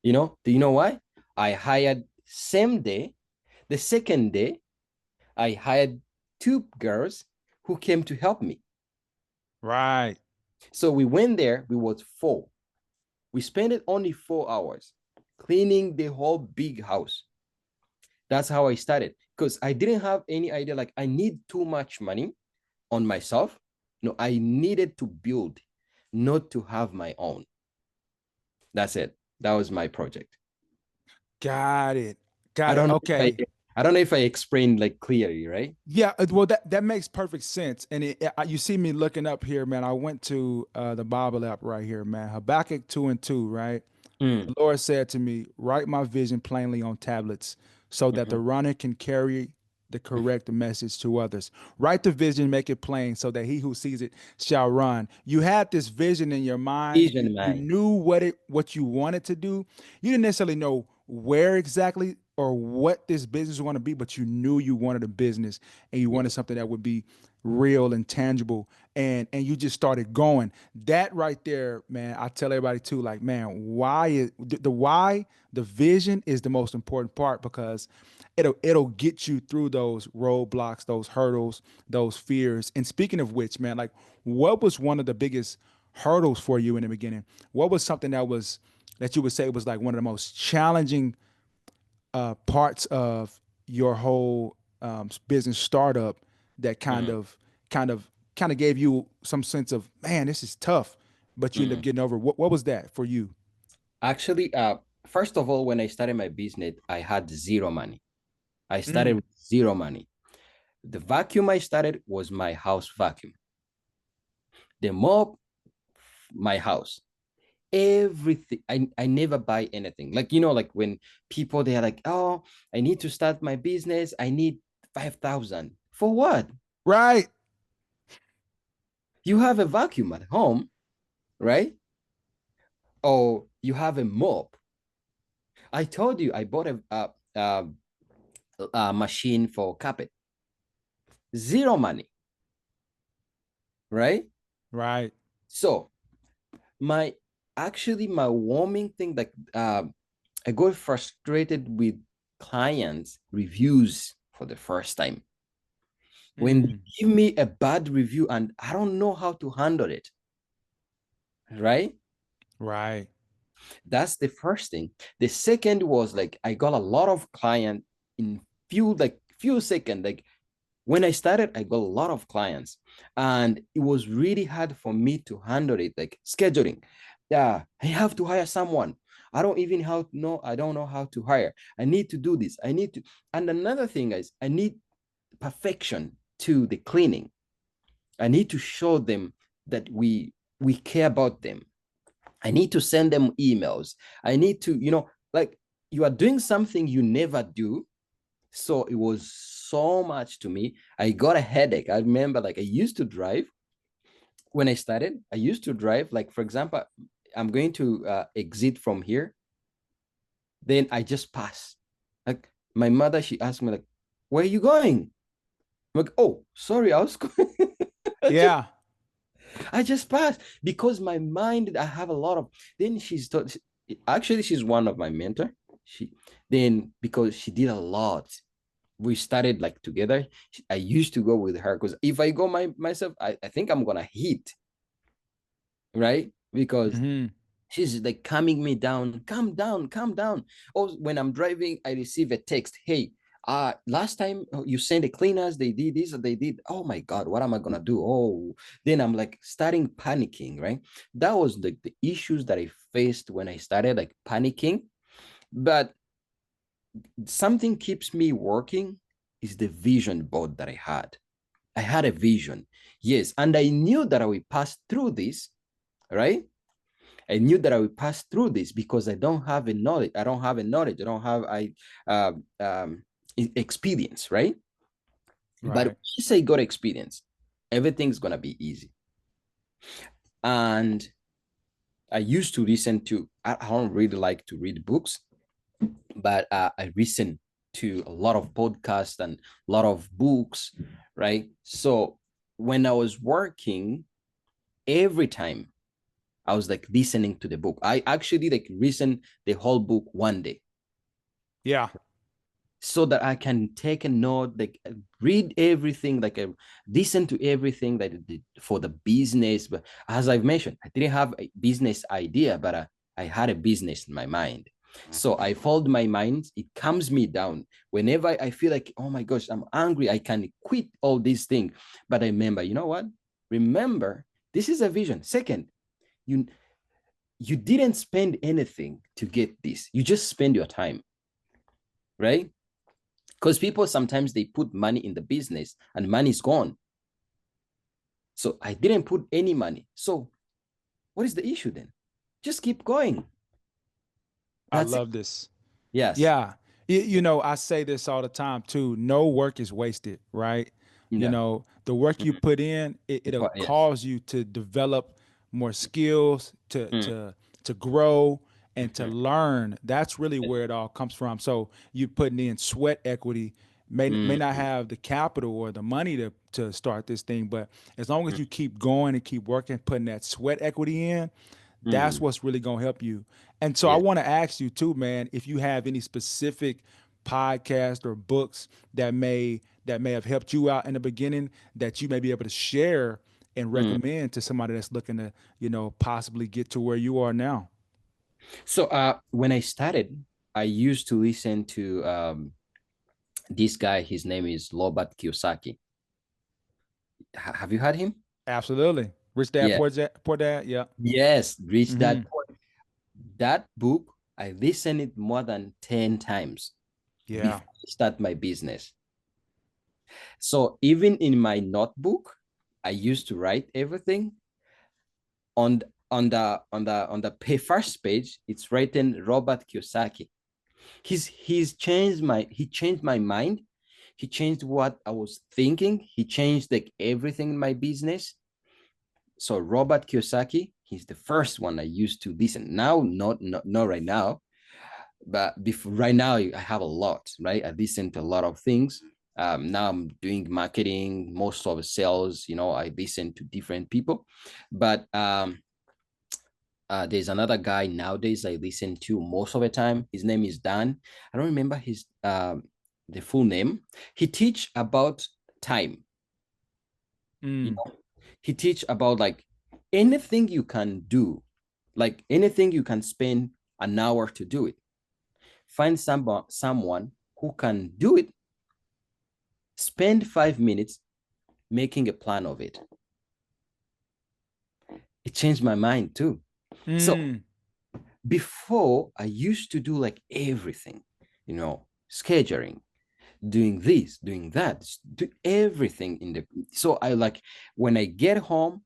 You know, do you know why? I hired same day. The second day, I hired two girls who came to help me. Right. So we went there, we was four. We spent it only 4 hours cleaning the whole big house. That's how I started because I didn't have any idea. Like, I need too much money on myself. No, I needed to build, not to have my own. That's it. That was my project. Got it. I Got it. don't know if Okay. I don't know if I explained like clearly, right? Yeah, well, that makes perfect sense. And you see me looking up here, man. I went to the Bible app right here, man. Habakkuk 2:2, right? Mm, The Lord said to me, write my vision plainly on tablets so that the mhm, runner can carry the mhm. correct message to others. Write the vision, make it plain so that he who sees it shall run. You had this vision in your mind. You Asian you man. knew what you wanted to do. You didn't necessarily know where exactly or what this business was going to be, but you knew you wanted a business and you Yeah. wanted something that would be real and tangible, and you just started going. That right there, man, I tell everybody too, like, man, why is the why, the vision is the most important part, because it'll get you through those roadblocks, those hurdles, those fears. And speaking of which, man, like, what was one of the biggest hurdles for you in the beginning? What was something that you would say was like one of the most challenging parts of your whole business startup that Mm, kind of kind of gave you some sense of, man, this is tough, but you end up mm. getting over? What was that for you? Actually, first of all, when I started my business, I had zero money. I started Mm, with zero money. The vacuum I started was my house vacuum. The mop, my house. Everything. I never buy anything. Like, like when people they're like, oh, I need to start my business. I need 5,000. For what? right. You have a vacuum at home, right? Or you have a mop. I told you I bought a machine for carpet. Zero money, right? Right. So my my warming thing, like I got frustrated with clients reviews for the first time when they Mm, give me a bad review and I don't know how to handle it, right? right. That's the first thing. The second was like I got a lot of client in few seconds. Like when I started, I got a lot of clients, and it was really hard for me to handle it, like scheduling. Yeah, I have to hire someone. I don't know how to hire. I need to do this. I need to. And another thing is, I need perfection to the cleaning. I need to show them that we care about them. I need to send them emails. I need to, like you are doing something you never do. So it was so much to me. I got a headache. I remember, like, I used to drive when I started. I used to drive, like, for example, I'm going to exit from here. Then I just pass. Like, my mother, she asked me, like, where are you going? I'm like, oh, sorry, I was going. I just Yeah. I just passed because my mind, I have a lot of. Then actually, she's one of my mentor. She then because she did a lot. We started like together. I used to go with her because if I go myself, I think I'm gonna hit, right? Because Hmm. she's like calming me down, calm down, calm down. Or when I'm driving, I receive a text, hey, last time you sent the cleaners, they did this or they did. Oh my God, what am I gonna do? Oh, then I'm like starting panicking, right? That was the issues that I faced when I started like panicking. But something keeps me working is the vision board that I had. I had a vision, yes, and I knew that I would pass through this, right? I knew that I would pass through this because I don't have a knowledge. I don't have a knowledge. I don't have uh, um, experience, right? But Right. once I got experience, everything's gonna be easy. And I used to listen to. I don't really like to read books, but I listen. to a lot of podcasts and a lot of books, right? So when I was working, every time I was like listening to the book. I actually like listen the whole book one day Yeah. so that I can take a note, like read everything, like listen to everything that I did for the business. But as I've mentioned, I didn't have a business idea, but I had a business in my mind. So I followed my mind. It calms me down. Whenever I feel like, oh my gosh, I'm angry, I can quit all these things. But I remember, you know what? Remember, this is a vision. Second, you you didn't spend anything to get this. You just spend your time, right? Because people sometimes they put money in the business and money is gone. So I didn't put any money. So what is the issue then? Just keep going. I That's it. love this. Yes. Yeah. I say this all the time too. No work is wasted, right? Yeah. The work you Mhm. put in, it'll Yes. cause you to develop more skills, to Mm. to grow and to Mhm. learn. That's really where it all comes from. So you putting in sweat equity may not Mm. have the capital or the money to start this thing, but as long as Mm. you keep going and keep working, putting that sweat equity in, that's Mm. what's really gonna help you. And so I Yes. want to ask you too, man, if you have any specific podcasts or books that may have helped you out in the beginning that you may be able to share and Mm. recommend to somebody that's looking to, possibly get to where you are now. So when I started, I used to listen to this guy. His name is Robert Kiyosaki. Have you heard him? Absolutely. Rich Dad, Yeah. Poor Dad. Yeah. Yes, Reach Hmm. That Point. That book, I listened it more than 10 times Yeah. before I start my business. So even in my notebook, I used to write everything on first page. It's written Robert Kiyosaki. He changed my mind. He changed what I was thinking. He changed like everything in my business. So Robert Kiyosaki, he's the first one I used to listen. Now, not right now, but before, right now I have a lot, right? I listen to a lot of things. Now I'm doing marketing, most of the sales, I listen to different people. But there's another guy nowadays I listen to most of the time. His name is Dan. I don't remember his the full name. He teach about time. You Mm. know, he teach about like anything you can do, like anything you can spend an hour to do it. Find someone who can do it. Spend 5 minutes making a plan of it. It changed my mind too. So Mm. before I used to do like everything, scheduling, doing this, doing that, do everything in the. So I like when I get home,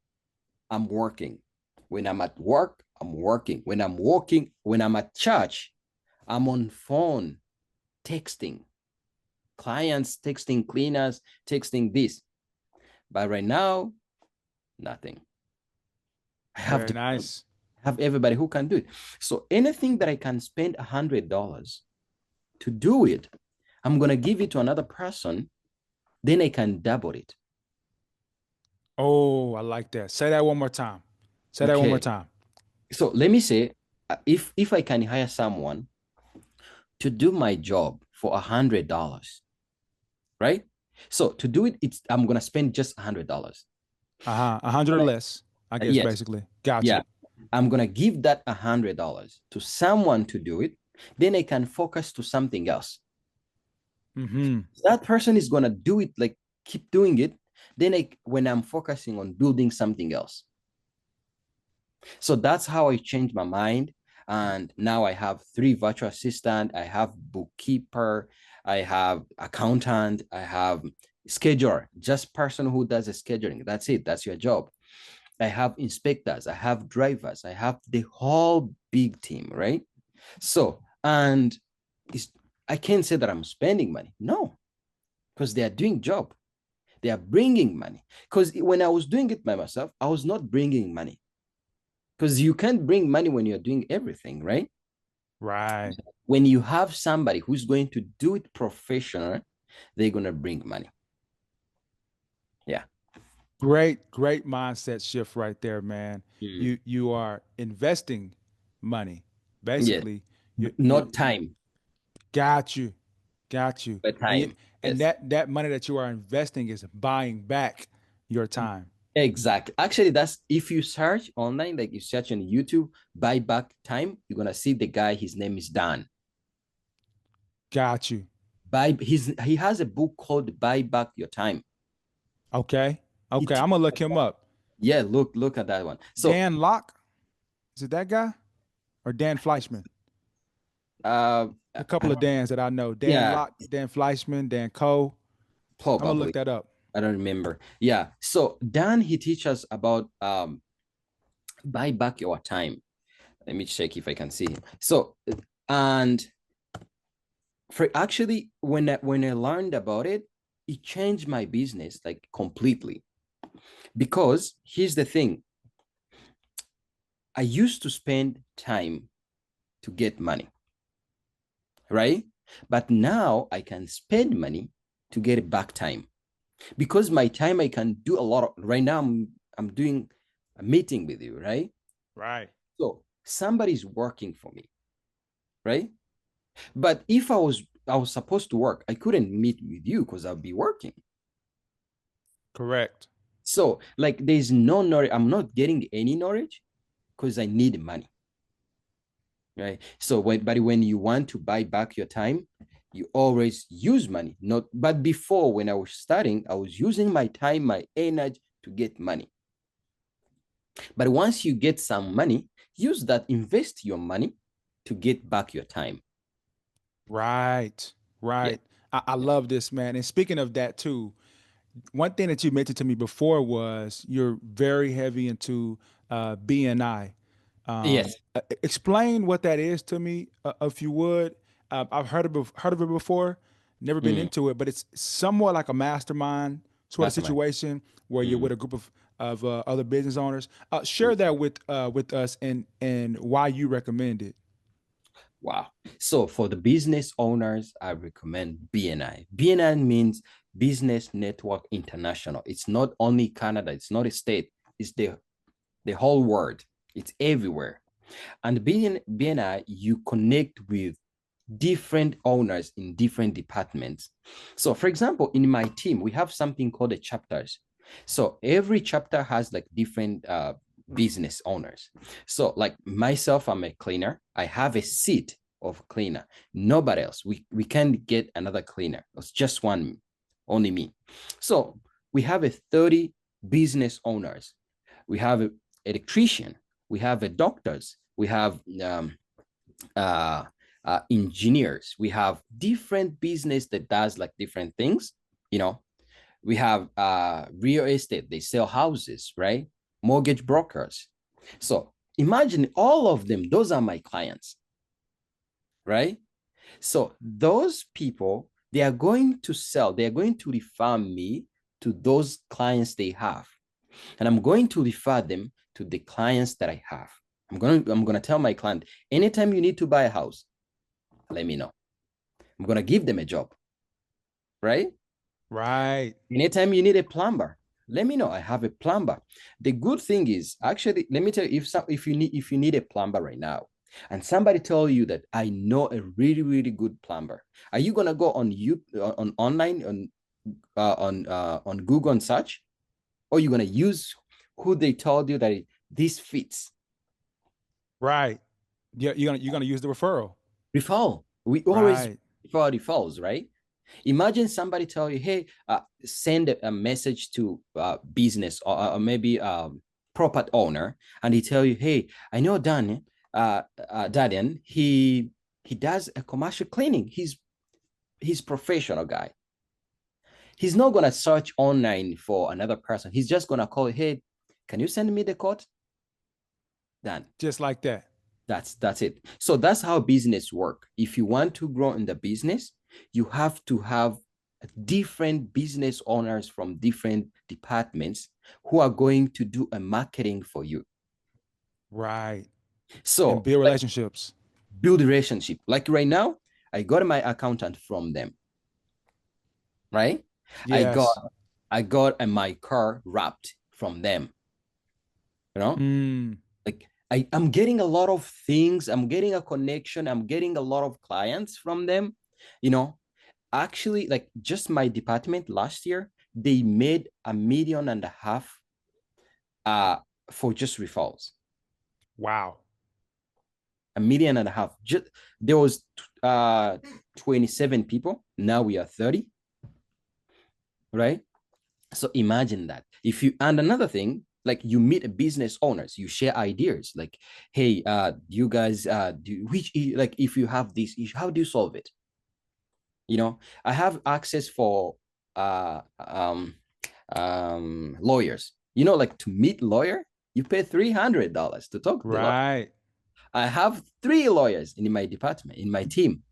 I'm working. When I'm at work, I'm working. When I'm working, when I'm at church, I'm on phone, texting clients, texting cleaners, texting this. But right now, nothing. I have Very to nice. have everybody who can do it. So anything that I can spend $100 to do it, I'm gonna give it to another person. Then I can double it. Oh, I like that. Say that one more time. Say that one more Okay. time. So let me say, if I can hire someone to do my job for $100, right? So to do it, I'm gonna spend just $100. Uh-huh. 100 or less, I guess, Yes, basically. Gotcha. yeah. I'm gonna give that $100 to someone to do it. Then I can focus to something else. Mm-hmm. That person is gonna do it, like keep doing it. Then when I'm focusing on building something else. So that's how I changed my mind. And now I have three virtual assistant. I have bookkeeper. I have accountant. I have scheduler. Just person who does the scheduling. That's it. That's your job. I have inspectors. I have drivers. I have the whole big team, right? So, and it's, I can't say that I'm spending money. No, because they are doing job. They are bringing money. Because when I was doing it by myself, I was not bringing money. Because you can't bring money when you're doing everything, right? Right. When you have somebody who's going to do it professional, they're going to bring money. Yeah. Great mindset shift right there, man. Mm. You are investing money. Yeah. Basically, Not time, got you. Got you. but And time. and Yes. that money that you are investing is buying back your time. Exactly. Actually, that's if you search online, like you search on YouTube, buy back time, you're gonna see the guy, his name is Dan. Got you. He has a book called Buy Back Your Time. Okay. He Okay. I'm gonna look him up. Yeah, look at that one. So Dan Locke, is it that guy? Or Dan Fleischman? uh A couple of Dans that I know. Dan yeah, Locke, Dan Fleischman, Dan Coe. I'm gonna look probably. that up. I don't remember. Yeah. So Dan, he teaches about buy back your time. Let me check if I can see him. So and for actually when I learned about it, it changed my business like completely. Because here's the thing, I used to spend time to get money, right? But now I can spend money to get back time. Because my time I can do a lot of right now. I'm doing a meeting with you, right? Right. So somebody's working for me, right? But if I was supposed to work, I couldn't meet with you because I'll be working. Correct. So like there's no knowledge. I'm not getting any knowledge because I need money, right? So when you want to buy back your time, you always use money. Not but before when I was starting, I was using my time, my energy to get money. But once you get some money, use that, invest your money to get back your time. Right. Yeah. Right. I Yeah. love this, man. And speaking of that too, one thing that you mentioned to me before was you're very heavy into BNI. Yes. Explain what that is to me, if you would. I've heard of it before, never been Mm, into it, but it's somewhat like a mastermind sort of mastermind. situation where you're Mm, with a group of other business owners. mm. Share that with us and why you recommend it. Wow. So for the business owners, I recommend BNI. BNI means Business Network International. It's not only Canada, it's not a state, it's the whole world. It's everywhere. And BNI, you connect with different owners in different departments. So, for example, in my team, we have something called the chapters. So every chapter has like different business owners. So, like myself, I'm a cleaner. I have a seat of cleaner. Nobody else. We can't get another cleaner. It's just one, only me. So we have a 30 business owners. We have an electrician. We have a doctors. We have uh, engineers. We have different business that does like different things. You know, we have real estate. They sell houses, right? Mortgage brokers. So imagine all of them. Those are my clients, right? So those people, they are going to sell. They are going to refer me to those clients they have, and I'm going to refer them to the clients that I have. I'm gonna tell my client, anytime you need to buy a house, let me know. I'm gonna give them a job, right? Right. Anytime you need a plumber, let me know. I have a plumber. The good thing is, actually, let me tell you, if you need a plumber right now, and somebody tell you that I know a really good plumber, are you gonna go on on online on Google and search, or you gonna use who they told you that this fits? Right. Yeah, you're gonna use the referral. Referral. We always Right. refer referrals, right? Imagine somebody tell you, hey, send a message to business or maybe property owner, and he tell you, hey, I know Dan, Dadian, he does a commercial cleaning. He's professional guy. He's not gonna search online for another person. He's just gonna call, hey, can you send me the code? Dan. Just like that. That's it. So that's how business work. If you want to grow in the business, you have to have different business owners from different departments who are going to do a marketing for you. Right. And So build like relationships. build a relationship. Like right now, I got my accountant from them, right? I got Yes. my car wrapped from them, you know? Mm, Like I'm getting a lot of things, I'm getting a connection, I'm getting a lot of clients from them, you know. Actually, like just my department last year, they made 1.5 million for just referrals. wow. 1.5 million. Just there was 27 people, now we are 30, right? So imagine that. If you, and another thing, like you meet business owners, you share ideas, like, hey, you guys do which, like, if you have this issue, how do you solve it? You know, I have access for uh um lawyers. You know, like to meet lawyer, you pay $300 to talk to the lawyer. Right. I have 3 lawyers in my department, in my team.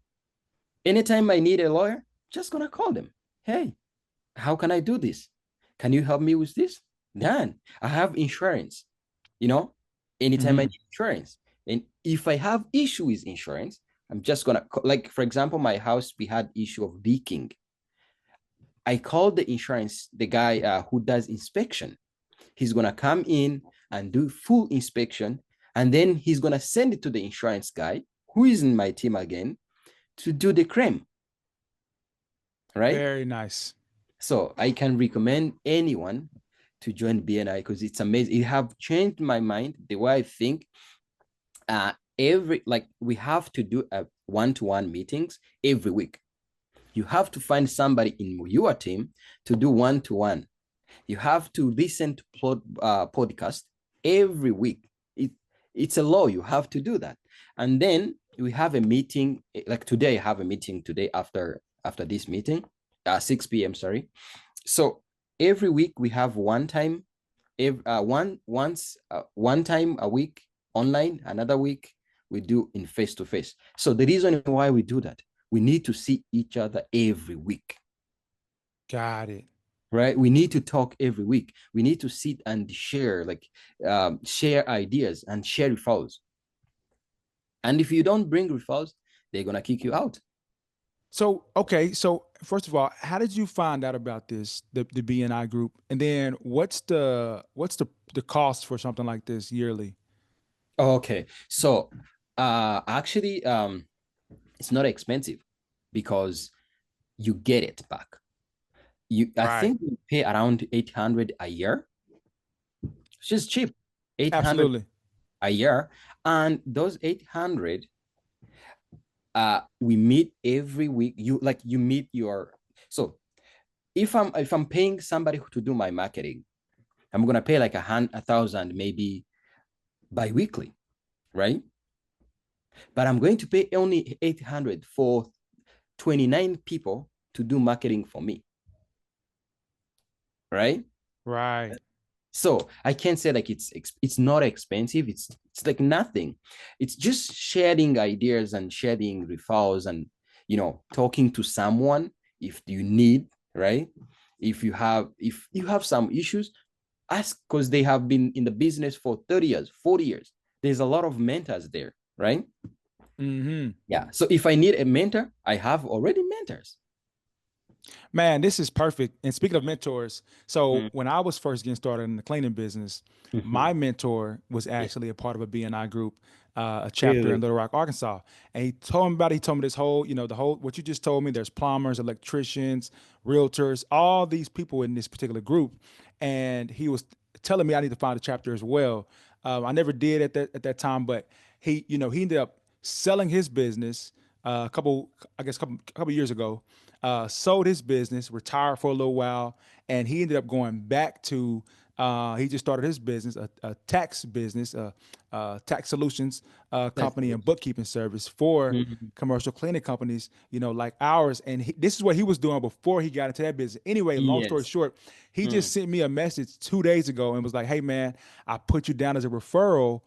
Anytime I need a lawyer, just gonna call them. Hey, how can I do this? Can you help me with this? Then I have insurance, you know, anytime I Hmm. need insurance. And if I have issue with insurance, I'm just gonna, like, for example, my house, we had issue of leaking. I called the insurance, the guy who does inspection. He's gonna come in and do full inspection, and then he's gonna send it to the insurance guy, who is in my team again, to do the claim, right? Very nice. So I can recommend anyone to join BNI because it's amazing. It have changed my mind, the way I think. Every, like, we have to do a one-to-one meetings every week. You have to find somebody in your team to do one-to-one. You have to listen to podcast every week. It's a law. You have to do that. And then we have a meeting. Like today, I have a meeting today after this meeting, 6 p.m. Sorry. So every week we have one time, one time a week online. Another week we do in face to face. So the reason why we do that, we need to see each other every week, Got it. right? We need to talk every week. We need to sit and share, like, share ideas and share referrals. And if you don't bring referrals, they're gonna kick you out. So, okay. So first of all, how did you find out about this, the BNI group? And then what's the cost for something like this yearly? Okay, so actually, it's not expensive because you get it back. I Right. think you pay around 800 a year. It's just cheap, 800 Absolutely. a year, and those 800, we meet every week. You meet your, so if I'm paying somebody to do my marketing, I'm gonna pay like 1,000 maybe bi-weekly, right? But I'm going to pay only 800 for 29 people to do marketing for me, right? Right. So I can't say like it's not expensive. It's like nothing. It's just sharing ideas and sharing referrals and, talking to someone if you need, right? If you have some issues, ask, because they have been in the business for 30 years, 40 years. There's a lot of mentors there, right? Hmm. Yeah. So if I need a mentor, I have already mentors. Man, this is perfect. And speaking of mentors, so Mm-hmm. when I was first getting started in the cleaning business, my mentor was Yeah. actually a part of a BNI group, a chapter in Really? Little Rock, Arkansas. And he told me about it. He told me this whole, the whole, what you just told me, there's plumbers, electricians, realtors, all these people in this particular group. And he was telling me I need to find a chapter as well. I never did at that time, but he ended up selling his business couple years ago, sold his business, retired for a little while, and he ended up going back to. He just started his business, a tax business, tax solutions That's company and bookkeeping service for Mhm. commercial cleaning companies, like ours. And this is what he was doing before he got into that business. Anyway, long story Yes. short, he just Mm. sent me a message 2 days ago and was like, "Hey man, I put you down as a referral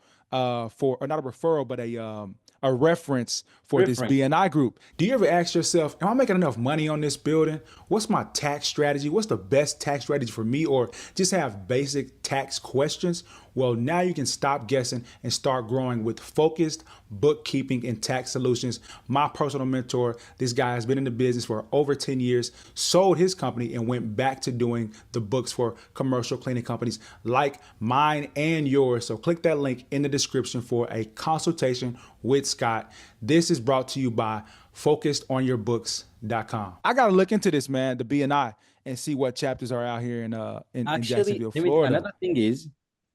for, or not a referral, but a reference for this Reference. BNI group." Do you ever ask yourself, am I making enough money on this building? What's my tax strategy? What's the best tax strategy for me? Or just have basic tax questions? Well, now you can stop guessing and start growing with focused bookkeeping and tax solutions. My personal mentor, this guy has been in the business for over 10 years, sold his company and went back to doing the books for commercial cleaning companies like mine and yours. So click that link in the description for a consultation with Scott. This is brought to you by focusedonyourbooks.com. I got to look into this, man, the BNI, and see what chapters are out here in Actually, Jacksonville, let me, Florida. another thing is,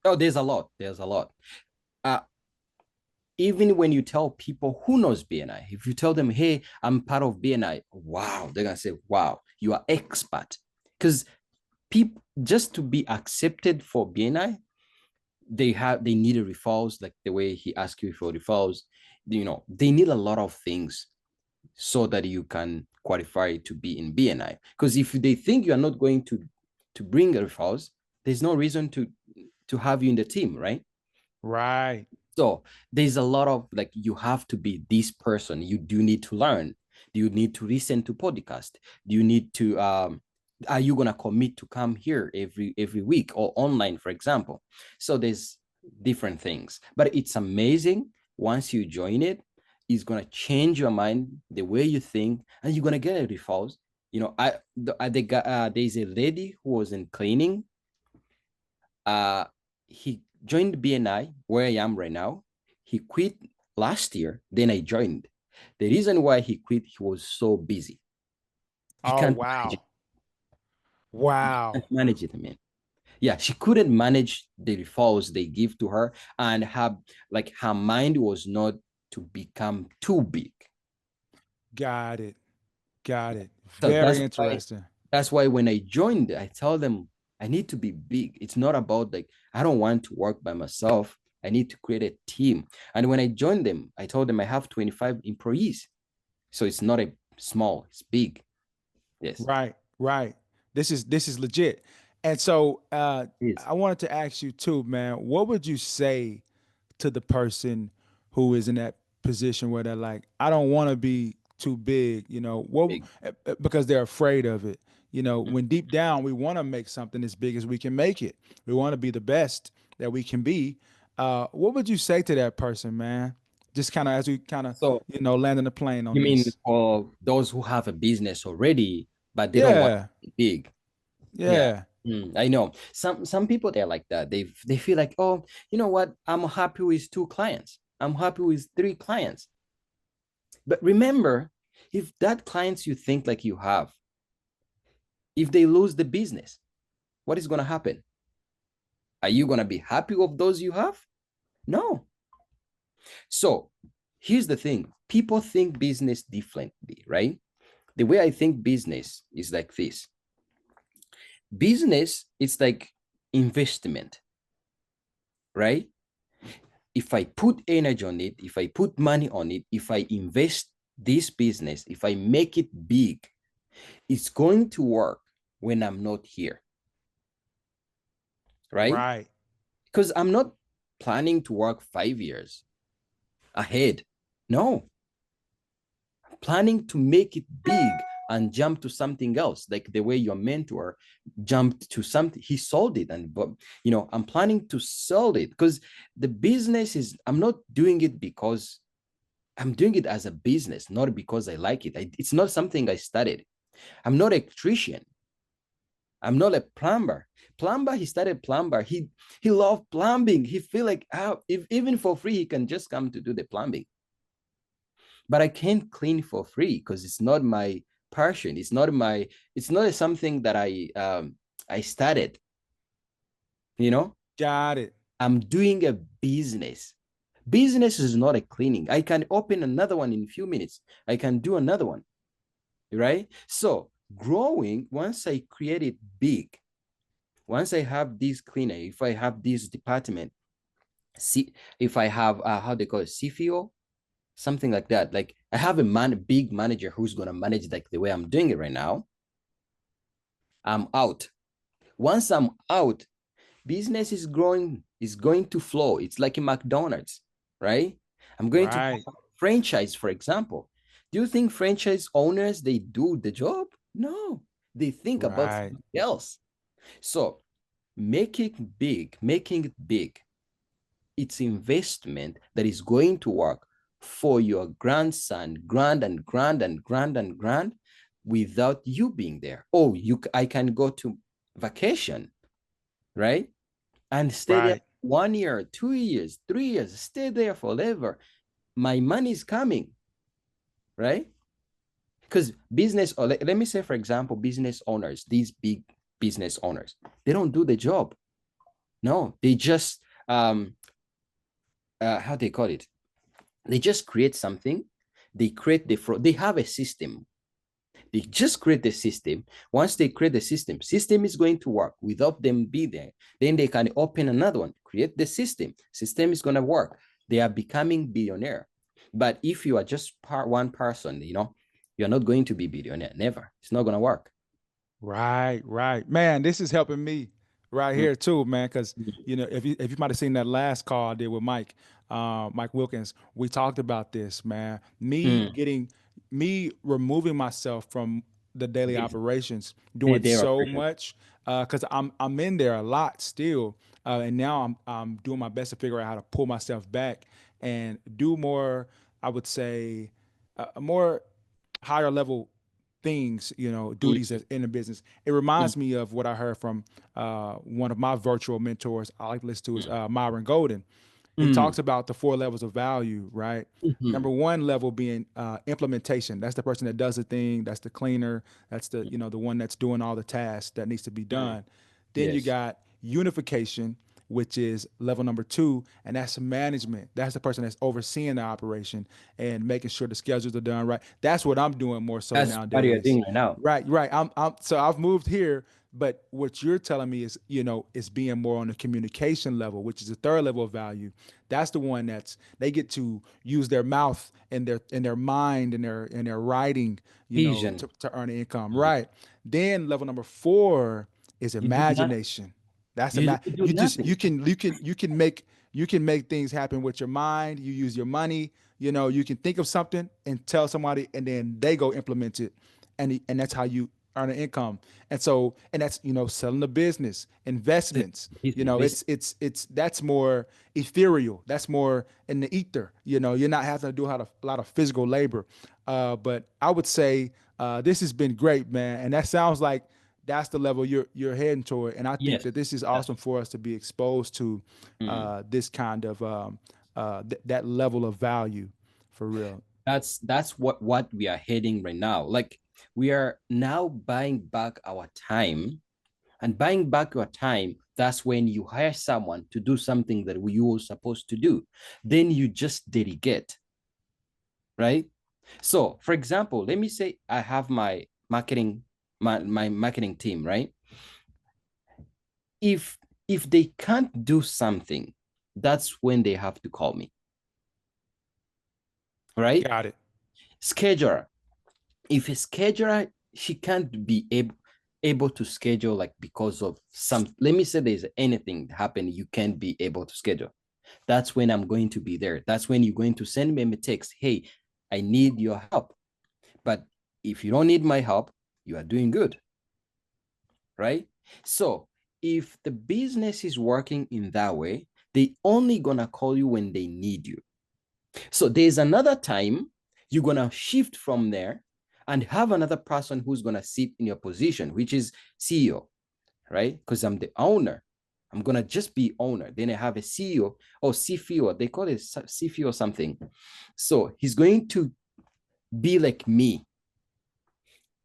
oh, there's a lot. There's a lot. Uh, Even when you tell people who knows BNI, if you tell them, hey, I'm part of BNI, wow, they're gonna say, wow, you are expert. Because people, just to be accepted for BNI, they need a referrals, like the way he asked you for referrals. They need a lot of things so that you can qualify to be in BNI. Because if they think you are not going to bring referrals, there's no reason to have you in the team, right? Right. So there's a lot of, like, you have to be this person. You do need to learn. Do you need to listen to podcast? Do you need to are you gonna commit to come here every week or online, for example? So there's different things, but it's amazing. Once you join it, it's gonna change your mind, the way you think, and you're gonna get a referrals. There's a lady who was in cleaning. He joined BNI where I am right now. He quit last year, then I joined. The reason why he quit, he was so busy. He Oh, can't manage it. wow. He Wow. can't manage it, man. Yeah, she couldn't manage the referrals they give to her, and her mind was not to become too big. Got it. Got it. So Very interesting. that's why when I joined, I tell them I need to be big. It's not about, like, I don't want to work by myself. I need to create a team. And when I joined them, I told them I have 25 employees. So it's not a small, it's big. Yes. Right. Right. This is legit. And so Yes. I wanted to ask you too, man, what would you say to the person who is in that position where they're like, I don't want to be too big, Big. because they're afraid of it. When deep down we want to make something as big as we can make it. We want to be the best that we can be. What would you say to that person, man? Just kind of as we kind of, So landing the plane on you mean this. for those who have a business already, but they don't want Yeah. to be big? Yeah. Yeah. I know some people, they're like that. They feel like, oh, you know what? I'm happy with 2 clients. I'm happy with 3 clients. But remember, if that clients you think like you have, if they lose the business, what is going to happen? Are you going to be happy with those you have? No. So here's the thing. People think business differently, right? The way I think business is like this. Business, it's like investment, right? If I put energy on it, if I put money on it, if I invest this business, if I make it big, it's going to work when I'm not here, right? Right. Because I'm not planning to work 5 years ahead. No, I'm planning to make it big and jump to something else, like the way your mentor jumped to something. He sold it, and I'm planning to sell it because the business is. I'm not doing it because I'm doing it as a business, not because I like it. It's not something I studied. I'm not an electrician. I'm not a plumber. He started plumber. He loved plumbing. He feel like, if even for free, he can just come to do the plumbing. But I can't clean for free because it's not my passion. It's not something that I started. Got it. I'm doing a business. Business is not a cleaning. I can open another one in a few minutes. I can do another one, right? So growing, once I create it big, once I have this cleaner, if I have this department, see, if I have how they call it, CFO, something like that. Like I have a big manager who's gonna manage like the way I'm doing it right now. I'm out. Once I'm out, business is growing, is going to flow. It's like a McDonald's, right? I'm going to Right. franchise, for example. Do you think franchise owners, they do the job? No, they think about Right. something else. So making it big it's investment that is going to work for your grandson, grand without you being there. Oh, I can go to vacation, right? And stay there Right. 1 year, 2 years, 3 years, stay there forever. My money is coming, right? Because business, or let me say, for example, business owners, these big business owners, they don't do the job. No, they just how they call it? They just create something. They create they have a system. They just create the system. Once they create the system is going to work without them be there. Then they can open another one, create the system. System is going to work. They are becoming billionaire. But if you are just one person, you're not going to be billionaire. Never. It's not going to work. Right, right. Man, this is helping me right Mm, here too, man. Because mm, if you might have seen that last call I did with Mike Wilkins, we talked about this, man. mm. Me removing myself from the daily operations, doing They are so much, because I'm in there a lot still, and now I'm doing my best to figure out how to pull myself back and do more. I would say more higher level things, duties in the business. It mm, reminds me of what I heard from one of my virtual mentors I like to listen to is Myron Golden. He mm, talks about the four levels of value, right? Number mhm, one level being implementation. That's the person that does the thing. That's the cleaner. That's the one that's doing all the tasks that needs to be mm. done. Then you Yes. got unification, which is level number two, and that's management. That's the person that's overseeing the operation and making sure the schedules are done right. That's what I'm doing more so That's what you're nowadays. doing right now. Right, right. So I've moved here, but what you're telling me is being more on the communication level, which is the third level of value. That's the one that's they get to use their mouth and their mind and their writing, Vision. to earn income. Mhm. Right. Then level number four is You do nothing. imagination. That's You do you just nothing. you can make things happen with your mind. You use your money. You can think of something and tell somebody, and then they go implement it, and that's how you earn an income. And that's selling the business, investments. Business. It's that's more ethereal. That's more in the ether. You're not having to do a lot of physical labor. But I would say this has been great, man. And that sounds like that's the level you're heading toward. And I think Yes. that this is That's awesome for us to be exposed to mm. this kind of that level of value for real. That's what we are heading right now. Like we are now buying back our time, and buying back your time. That's when you hire someone to do something that you were supposed to do. Then you just delegate, right? So, for example, let me say I have my marketing team, right? If if they can't do something, that's when they have to call me, right? Got it. Scheduler. If a scheduler, she can't be able to schedule, like because of some, let me say there's anything happen, you can't be able to schedule. That's when I'm going to be there. That's when you're going to send me a text. Hey, I need your help. But if you don't need my help, you are doing good, right? So if the business is working in that way, they only gonna call you when they need you. So there's another time you're gonna shift from there and have another person who's gonna sit in your position, which is CEO, right? Because I'm the owner. I'm gonna just be owner. Then I have a CEO or CFO. They call it CFO or something. So he's going to be like me.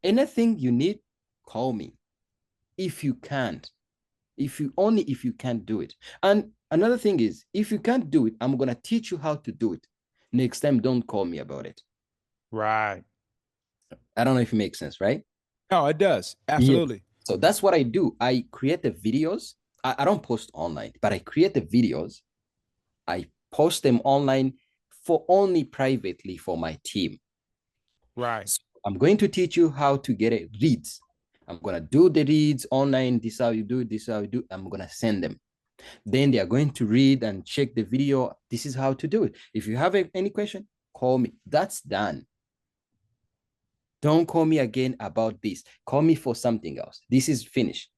Anything you need, call me. If you can't, if you can't do it. And another thing is, if you can't do it, I'm gonna teach you how to do it. Next time, don't call me about it. Right. I don't know if it makes sense, right? No, it does. Yeah. Absolutely. So that's what I do. I create the videos. I don't post online, but I create the videos. I post them online for only privately for my team. Right. So I'm going to teach you how to get it reads. I'm gonna do the reads online. This is how you do it. This is how you do. I'm gonna send them. Then they are going to read and check the video. This is how to do it. If you have any question, call me. That's done. Don't call me again about this. Call me for something else. This is finished.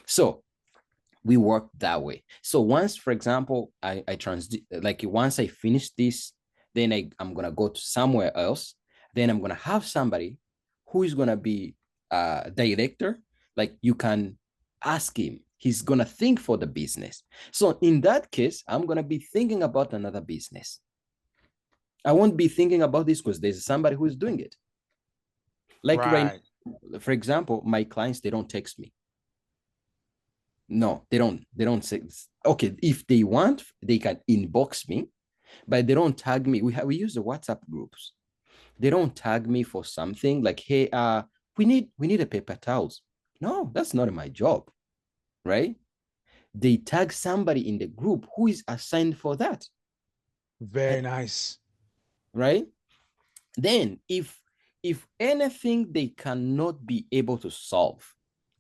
So We work that way. So once, for example, once I finish this, then I'm gonna go to somewhere else. Then I'm gonna have somebody who is gonna be a director. Like you can ask him. He's gonna think for the business. So in that case, I'm gonna be thinking about another business. I won't be thinking about this because there's somebody who's doing it. Like right now, for example, my clients, they don't text me. No, they don't. They don't say, okay, if they want, they can inbox me, but they don't tag me. We use the WhatsApp groups. They don't tag me for something like, hey, we need a paper towels. No, that's not my job, right? They tag somebody in the group who is assigned for that. Very nice. Right? Then if anything they cannot be able to solve,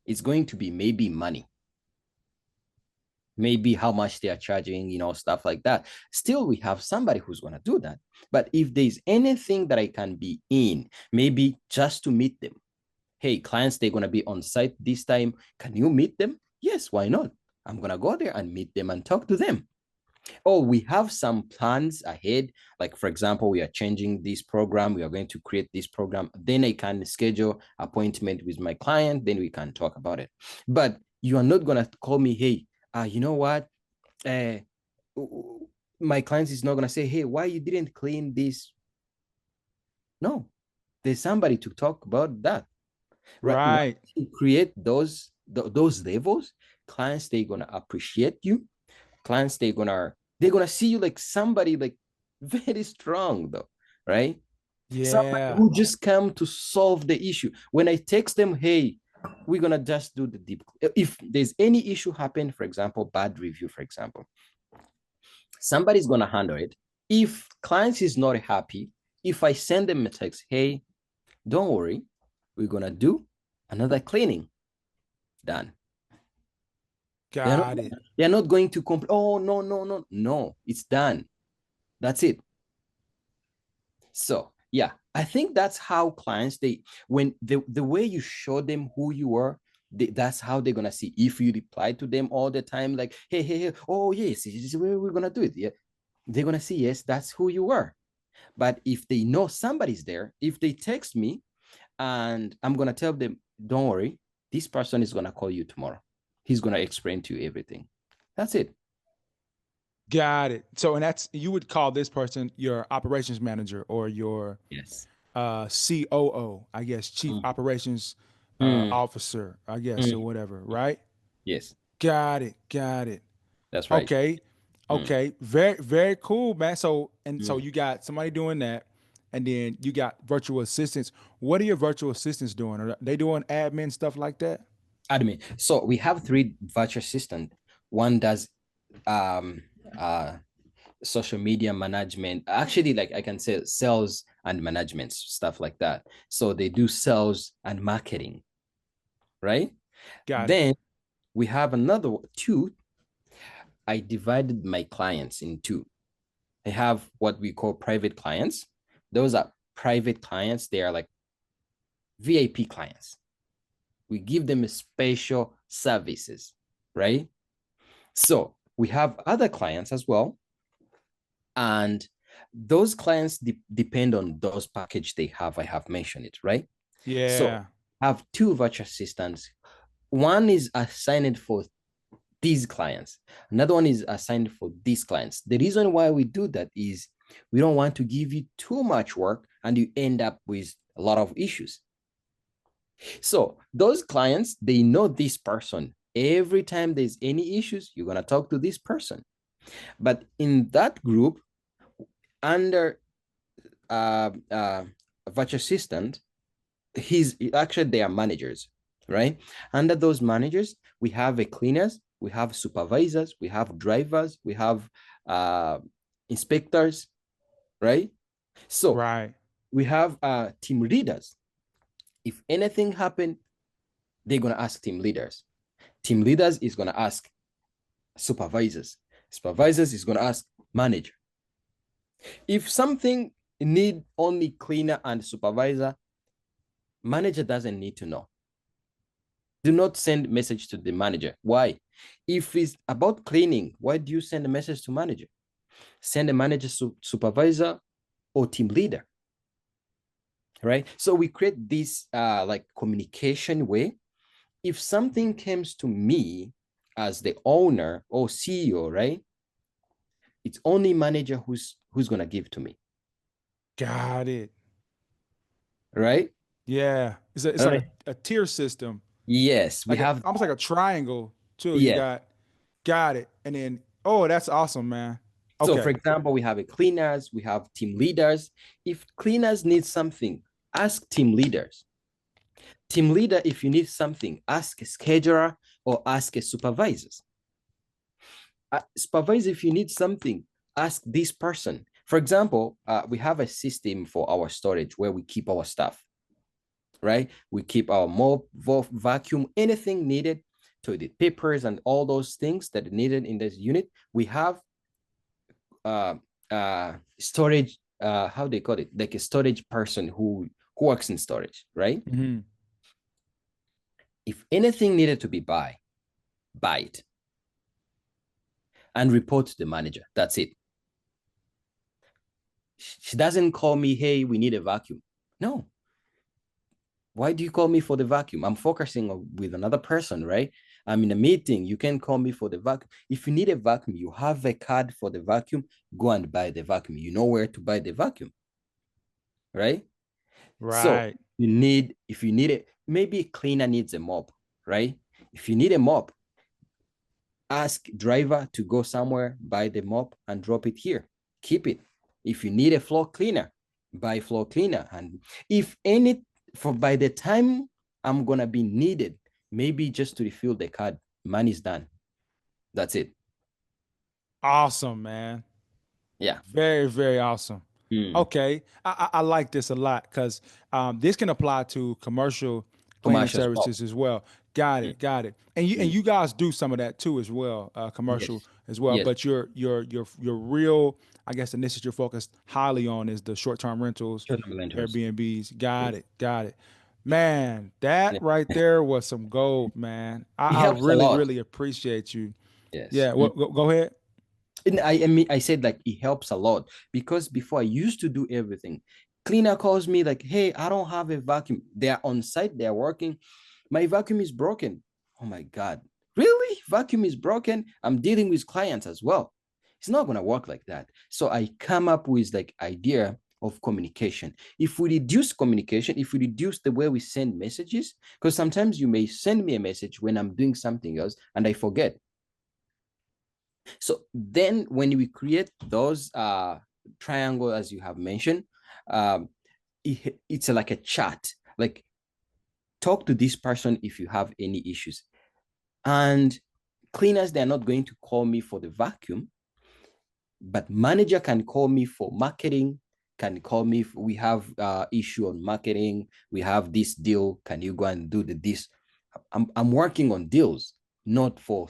it's going to be maybe money, maybe how much they are charging, stuff like that. Still, we have somebody who's going to do that. But if there's anything that I can be in, maybe just to meet them, hey, clients, they're going to be on site this time, can you meet them? Yes, why not? I'm going to go there and meet them and talk to them. Oh, we have some plans ahead. Like, for example, we are changing this program. We are going to create this program. Then I can schedule appointment with my client. Then we can talk about it. But you are not going to call me, hey, you know what? My client is not going to say, hey, why you didn't clean this? No, there's somebody to talk about that. Right. To create those levels, clients, they're going to appreciate you. Clients, they're gonna see you like somebody like very strong though, right? Somebody Yeah. who just come to solve the issue. When I text them, hey, we're gonna just do the deep. If there's any issue happen, for example, bad review, for example, somebody's gonna handle it. If clients is not happy, if I send them a text, hey, don't worry, we're gonna do another cleaning. Done. Got it. They're not going to complain. Oh, no, no, no, no, it's done. That's it. So yeah, I think that's how clients, when the way you show them who you are, that's how they're gonna see. If you reply to them all the time, like, hey, hey, hey, oh yes, this is where we're gonna do it. Yeah, they're gonna see, yes, that's who you are. But if they know somebody's there, if they text me and I'm gonna tell them, don't worry, this person is gonna call you tomorrow. He's gonna explain to you everything. That's it. Got it. So, and you would call this person your operations manager or your Yes. COO, I guess, chief Mm. operations Mm. officer, I guess, or Mm. whatever, right? Yes, Got it. Got it. that's right. Okay. Mm. Okay. Very, very cool, man. So Mm. you got somebody doing that, and then you got virtual assistants. What are your virtual assistants doing? Are they doing admin stuff like that? Admin. So we have three virtual assistant. One does um uh social media management. Actually, like I can say sales and management, stuff like that. So they do sales and marketing, right? Got it. Then we have another two. I divided my clients in two. I have what we call private clients. Those are private clients. They are like VIP clients. We give them special services, right? So we have other clients as well. And those clients depend on those package they have. I have mentioned it, right? So Yeah. I have two virtual assistants. One is assigned for these clients. Another one is assigned for these clients. The reason why we do that is we don't want to give you too much work and you end up with a lot of issues. So those clients, they know this person. Every time there's any issues, you're gonna talk to this person. But in that group, under virtual assistant, he's actually they are managers, right? Under those managers, we have a cleaners, we have supervisors, we have drivers, we have inspectors, right? So Right. we have team leaders. If anything happened, they're gonna ask team leaders. Team leaders is gonna ask supervisors. Supervisors is gonna ask manager. If something need only cleaner and supervisor, manager doesn't need to know. Do not send message to the manager. Why? If it's about cleaning, why do you send a message to manager? Send a manager, supervisor, or team leader, right? So we create this like communication way. If something comes to me as the owner or CEO, right? It's only manager who's gonna give to me, Got it. right? Yeah. It's like Right. a tier system, Yes, we like have. almost like a triangle too. You Yeah. got it. And then, oh, that's awesome, man. So, for Okay. example, we have a cleaners, we have team leaders. If cleaners need something, ask team leaders. Team leader, if you need something, ask a scheduler or ask a supervisor. Supervisor, if you need something, ask this person. For example, we have a system for our storage where we keep our stuff, right? We keep our mop, vacuum, anything needed, to the papers and all those things that are needed in this unit. We have uh, storage, how they call it, like a storage person who works in storage, right? Hmm. If anything needed to be buy it and report to the manager. That's it. She doesn't call me, hey, we need a vacuum. No. Why do you call me for the vacuum? I'm focusing with another person, right? I'm in a meeting. You can call me for the vacuum. If you need a vacuum, you have a card for the vacuum, go and buy the vacuum. You know where to buy the vacuum, right? So Right. if you need it, maybe a cleaner needs a mop, right? If you need a mop, ask driver to go somewhere, buy the mop and drop it here. Keep it. If you need a floor cleaner, buy floor cleaner. And if any, for by the time I'm gonna be needed, maybe just to refill the card, money's done. That's it. Awesome, man. Yeah. Very, very awesome. Mm. Okay, I like this a lot because this can apply to commercial cleaning Commercial as well. services as well. Got Mm. it, got it. And you Mm. guys do some of that too as well, commercial Yes. as well. Yes. But your real, I guess, the niche you're focused highly on is the short-term rentals, Children rentals. Airbnbs. Got Yes. it, got it. Man, that Yeah. right there was some gold, man. It I helps a really, lot. really appreciate you. Yes. Yeah, Mm. go ahead. And I mean, I said like it helps a lot because before I used to do everything. Cleaner calls me like, hey, I don't have a vacuum. They are on site, they are working. My vacuum is broken. Oh my God. Really? Vacuum is broken? I'm dealing with clients as well. It's not gonna work like that. So I come up with like idea of communication. If we reduce communication, if we reduce the way we send messages, because sometimes you may send me a message when I'm doing something else and I forget. So then when we create those triangle, as you have mentioned, um, it's like a chat, like talk to this person if you have any issues. And cleaners, they're not going to call me for the vacuum, but manager can call me for marketing, can call me if we have issue on marketing, we have this deal, can you go and do this? I'm working on deals, not for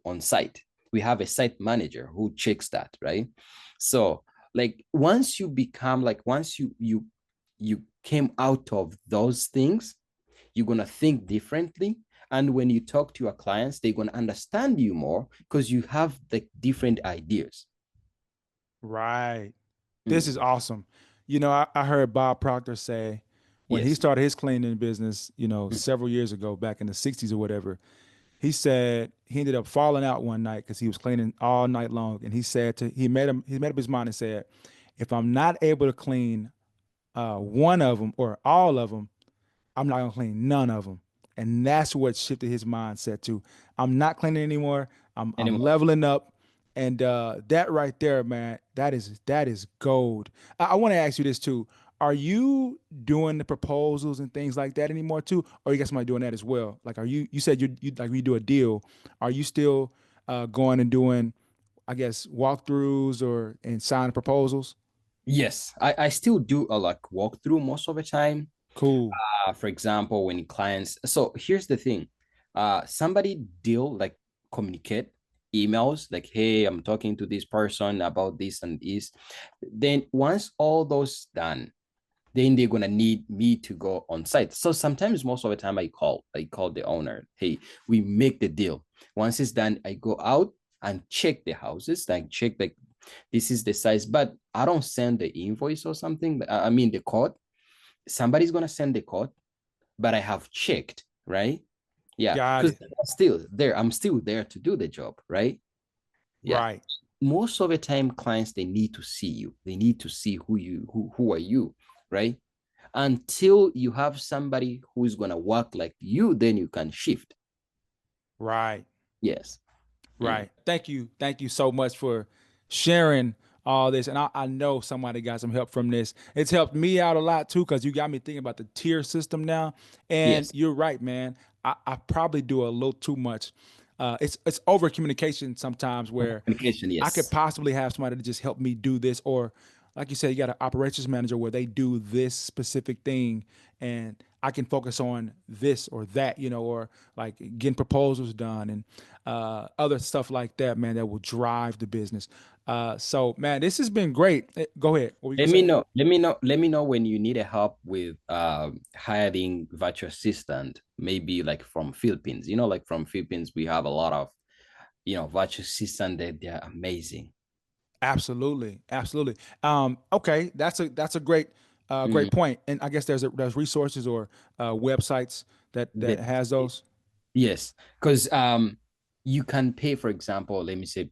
on site. We have a site manager who checks that, right? So like once you become like once you came out of those things, you're gonna think differently. And when you talk to your clients, they're gonna understand you more because you have the different ideas. Right. This Mm. is awesome. I heard Bob Proctor say when he Yes. started his cleaning business, Mm. several years ago, back in the 60s or whatever, he said he ended up falling out one night because he was cleaning all night long. And he made up his mind and said, if I'm not able to clean one of them or all of them, I'm not gonna clean none of them. And that's what shifted his mindset to I'm not cleaning anymore. I'm Anymore. leveling up. And that right there, man, that is gold. I want to ask you this too. Are you doing the proposals and things like that anymore too? Or you got somebody doing that as well? Like are you said you like when you do a deal, are you still going and doing, I guess, walkthroughs or and signing proposals? Yes, I still do a like walkthrough most of the time. Cool. For example, when clients, so here's the thing, somebody deal like communicate emails like, hey, I'm talking to this person about this and this. Then once all those done, then they're gonna need me to go on site. So sometimes, most of the time, I call the owner. Hey, we make the deal. Once it's done, I go out and check the houses, like check like this is the size, but I don't send the invoice or something. I mean the code. Somebody's gonna send the code, but I have checked, right? Yeah, Got because it. I'm still there to do the job, right? Yeah. Right. Most of the time, clients, they need to see you. They need to see who are you, right? Until you have somebody who is gonna work like you, then you can shift. Right. Yes. Mm. Right. Thank you. Thank you so much for sharing all this. And I know somebody got some help from this. It's helped me out a lot too, because you got me thinking about the tier system now. And Yes. you're right, man. I probably do a little too much. It's over communication sometimes where Communication. I could Yes. possibly have somebody to just help me do this, or like you said, you got an operations manager where they do this specific thing, and I can focus on this or that, or like getting proposals done and other stuff like that, man, that will drive the business. So, man, this has been great. Go ahead. What were you gonna Let me say? know. Let me know. Let me know when you need a help with hiring virtual assistant. Maybe like from Philippines. Like from Philippines, we have a lot of virtual assistant that they're amazing. Absolutely, absolutely. Okay, that's a great Mm. point. And I guess there's resources or websites that The- has those. Yes, because you can pay, for example, let me say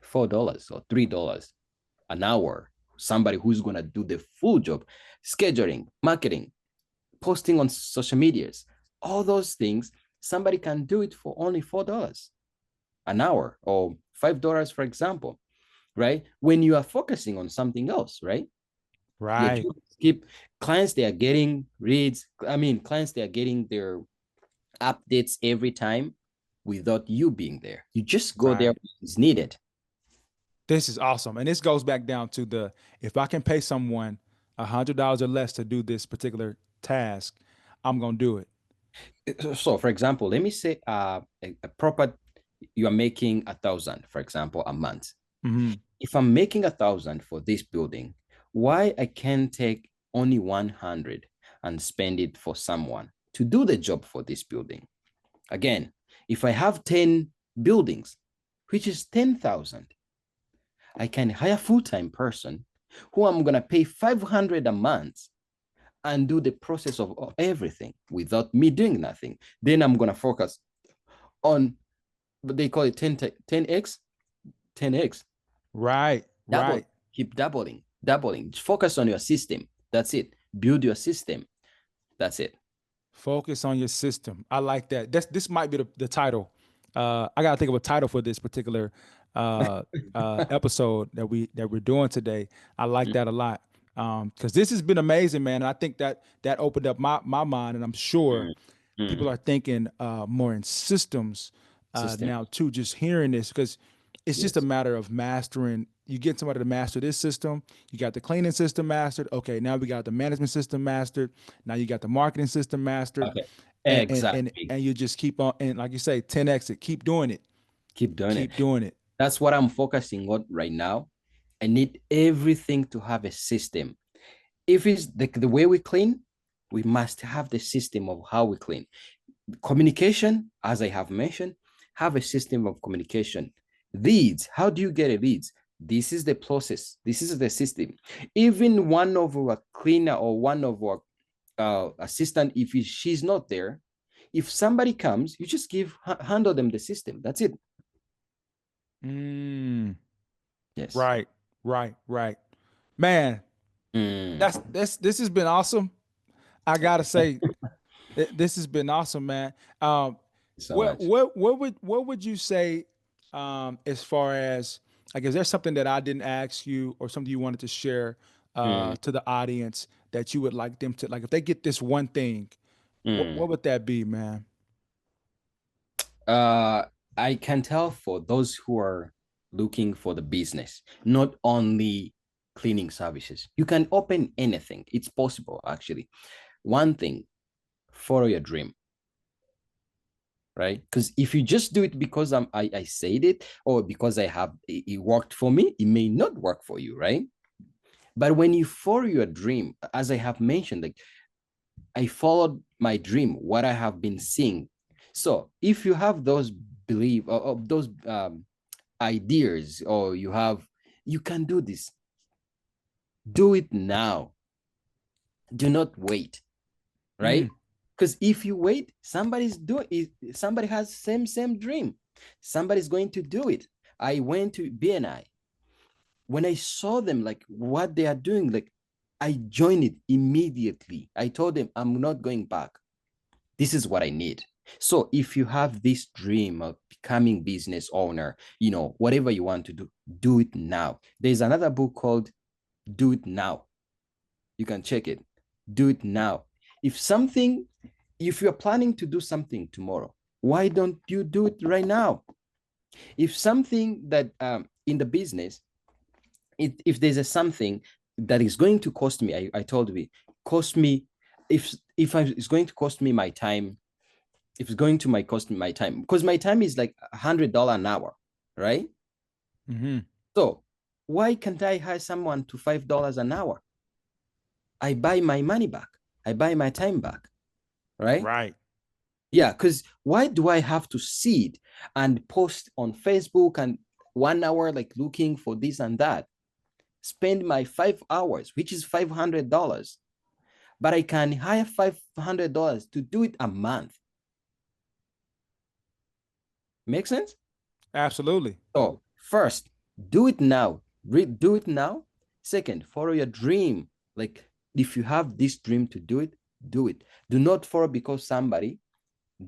$4 or $3 an hour. Somebody who's gonna do the full job, scheduling, marketing, posting on social medias, all those things. Somebody can do it for only $4 an hour or $5, for example, right? When you are focusing on something else, right? Your Right, job keep clients, they are getting reads. I mean, clients, they are getting their updates every time without you being there. You just go there right. when it's needed. This is awesome. And this goes back down to the if I can pay someone $100 or less to do this particular task, I'm gonna do it. So, for example, let me say a proper you are making 1,000, for example, a month. Hmm. If I'm making 1,000 for this building, why I can take only 100 and spend it for someone to do the job for this building? Again, if I have 10 buildings, which is 10,000, I can hire a full-time person who I'm gonna pay 500 a month and do the process of everything without me doing nothing. Then I'm gonna focus on what they call it 10x, 10x. Right, Double, right. keep doubling. Focus on your system. That's it. Build your system. That's it. Focus on your system. I like that. This might be the title. I gotta think of a title for this particular uh, episode that we're doing today. I like that a lot because this has been amazing, man. And I think that opened up my mind, and I'm sure Mm, people mm. are thinking more in systems System. now too. Just hearing this because it's just a Yes. matter of mastering. You get somebody to master this system. You got the cleaning system mastered. Okay, now we got the management system mastered. Now you got the marketing system mastered, Okay. and Exactly. you just keep on and like you say, 10x it. Keep doing it. Keep doing it. Keep doing it. That's what I'm focusing on right now. I need everything to have a system. If it's the way we clean, we must have the system of how we clean. Communication, as I have mentioned, have a system of communication. Leads, how do you get a leads? This is the process. This is the system. Even one of our cleaner or one of our assistant, if she's not there, if somebody comes, you just handle them the system. That's it. Mm, Yes. right, right. Man, Mm. this has been awesome. I gotta say, this has been awesome, man. So What much. what what would you say as far as like is there something that I didn't ask you or something you wanted to share Mm. to the audience that you would like them to like if they get this one thing, what Mm. would that be, man? uh, I can tell for those who are looking for the business, not only cleaning services. You can open anything. It's possible, actually. One thing, follow your dream, right? Because if you just do it because I said it or because it worked for me, it may not work for you, right? But when you follow your dream, as I have mentioned, like I followed my dream, what I have been seeing. So if you have those belief or those ideas, or you can do this, do it now. Do not wait, right? Mm, Because if you wait, somebody's doing it, somebody has same dream. Somebody's going to do it. I went to BNI. When I saw them, like what they are doing, like I joined it immediately. I told them I'm not going back. This is what I need. So if you have this dream of becoming business owner, whatever you want to do it now. There's another book called Do It Now. You can check it. Do it now. If something, if you're planning to do something tomorrow, why don't you do it right now? If something that in the business, if there's something that is going to cost me, I told you, cost me, it's going to cost me my time, if it's going to cost me my time, because my time is like $100 an hour, right? mm-hmm. So why can't I hire someone to $5 an hour? I buy my money back. I buy my time back, right? Right. Yeah, because why do I have to sit and post on Facebook and 1 hour like looking for this and that? Spend my 5 hours, which is $500, but I can hire $500 to do it a month. Make sense? Absolutely. So first, do it now. Do it now. Second, follow your dream. Like if you have this dream to do it, do it. Do not follow because somebody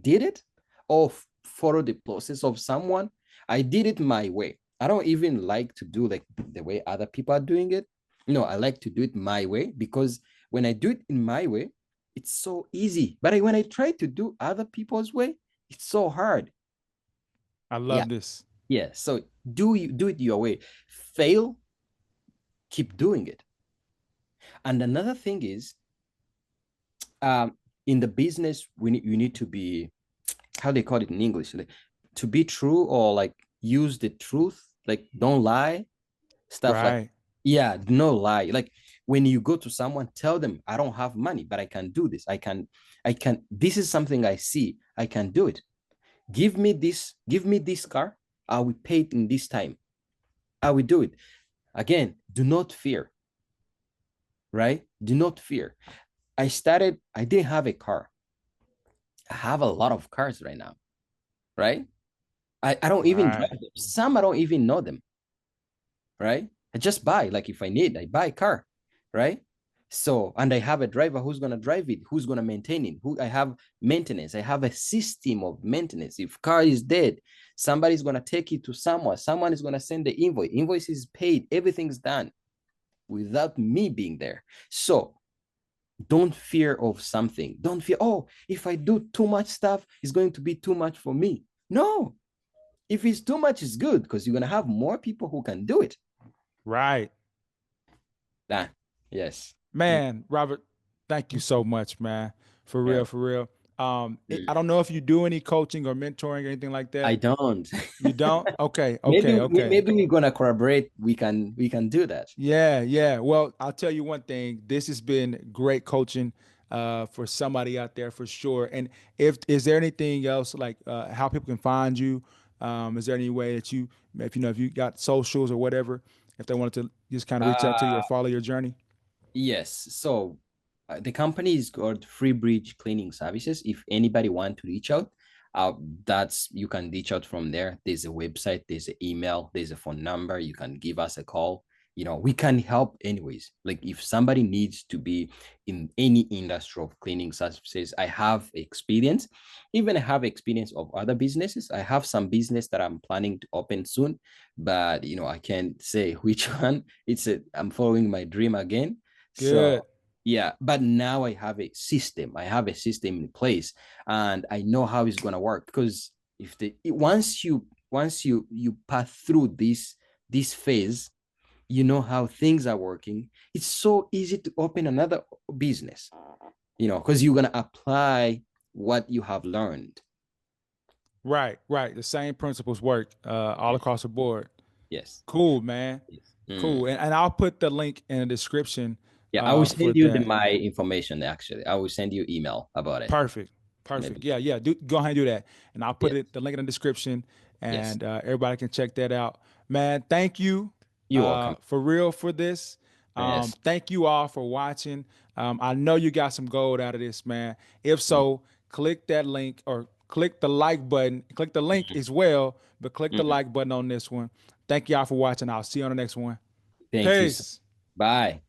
did it, or follow the process of someone. I did it my way. I don't even like to do like the way other people are doing it. No, I like to do it my way, because when I do it in my way, it's so easy. But when I try to do other people's way, it's so hard. I Yeah, love this. yeah. So do it your way. Fail, keep doing it. And another thing is, in the business, you need to be, how they call it in English, like, to be true, or like use the truth, like don't lie, stuff like, Right. yeah, no lie. Like when you go to someone, tell them I don't have money, but I can do this. I can. This is something I see. I can do it. Give me this. Give me this car. I will pay it in this time. I will do it. Again, do not fear. Right? Do not fear. I didn't have a car. I have a lot of cars right now. Right? I don't even drive Right. them. Some I don't even know them, right? I just buy, like if I need, I buy a car, right? So, and I have a driver who's gonna drive it, who's gonna maintain it, who I have maintenance. I have a system of maintenance. If car is dead, somebody's gonna take it to someone. Someone is gonna send the invoice. Invoice is paid. Everything's done without me being there. So don't fear of something. Don't fear, oh, if I do too much stuff, it's going to be too much for me. No, if it's too much, it's good, because you're gonna have more people who can do it. Right. Ah, yes. Man, Robert, thank you so much, man. For Yeah. real, for real. I don't know if you do any coaching or mentoring or anything like I that. don't. You don't? Okay, maybe okay, okay. maybe we're gonna collaborate. We can do that. Yeah, yeah. Well, I'll tell you one thing. This has been great coaching for somebody out there for sure. And if is there anything else like how people can find you? Is there any way that you, if you got socials or whatever, if they wanted to just kind of reach out to you or Uh follow your journey? yes. So the company is called Free Bridge Cleaning Services. If anybody want to reach out, that's you can reach out from there. There's a website, there's an email, there's a phone number. You can give us a call. We can help anyways. Like if somebody needs to be in any industry of cleaning services, I have experience. Even I have experience of other businesses. I have some business that I'm planning to open soon, but I can't say which one. I'm following my dream again. So Good. yeah, but now I have a system. I have a system in place, and I know how it's gonna work. Because if the once you pass through this phase, you know how things are working. It's so easy to open another business. Because you're gonna apply what you have learned. Right, right. The same principles work all Yes, across the board. yes, Cool, man. yes. Mm. Cool. And I'll put the link in the description Yeah, I will for send you that. my information actually. I will send you email about it. Perfect. Maybe. Perfect. Yeah, yeah. Go ahead and do that. And I'll put Yes. it the link in the description Yes. and everybody can check that out. Man, thank you You're welcome. for real for this. Yes. Thank you all for watching. I know you got some gold out of this, man. If so, click that link or click the like button. Click the link as well, but click the Mhm. like button on this one. Thank y'all for watching. I'll see you on the next one. Thank you. Peace. Bye.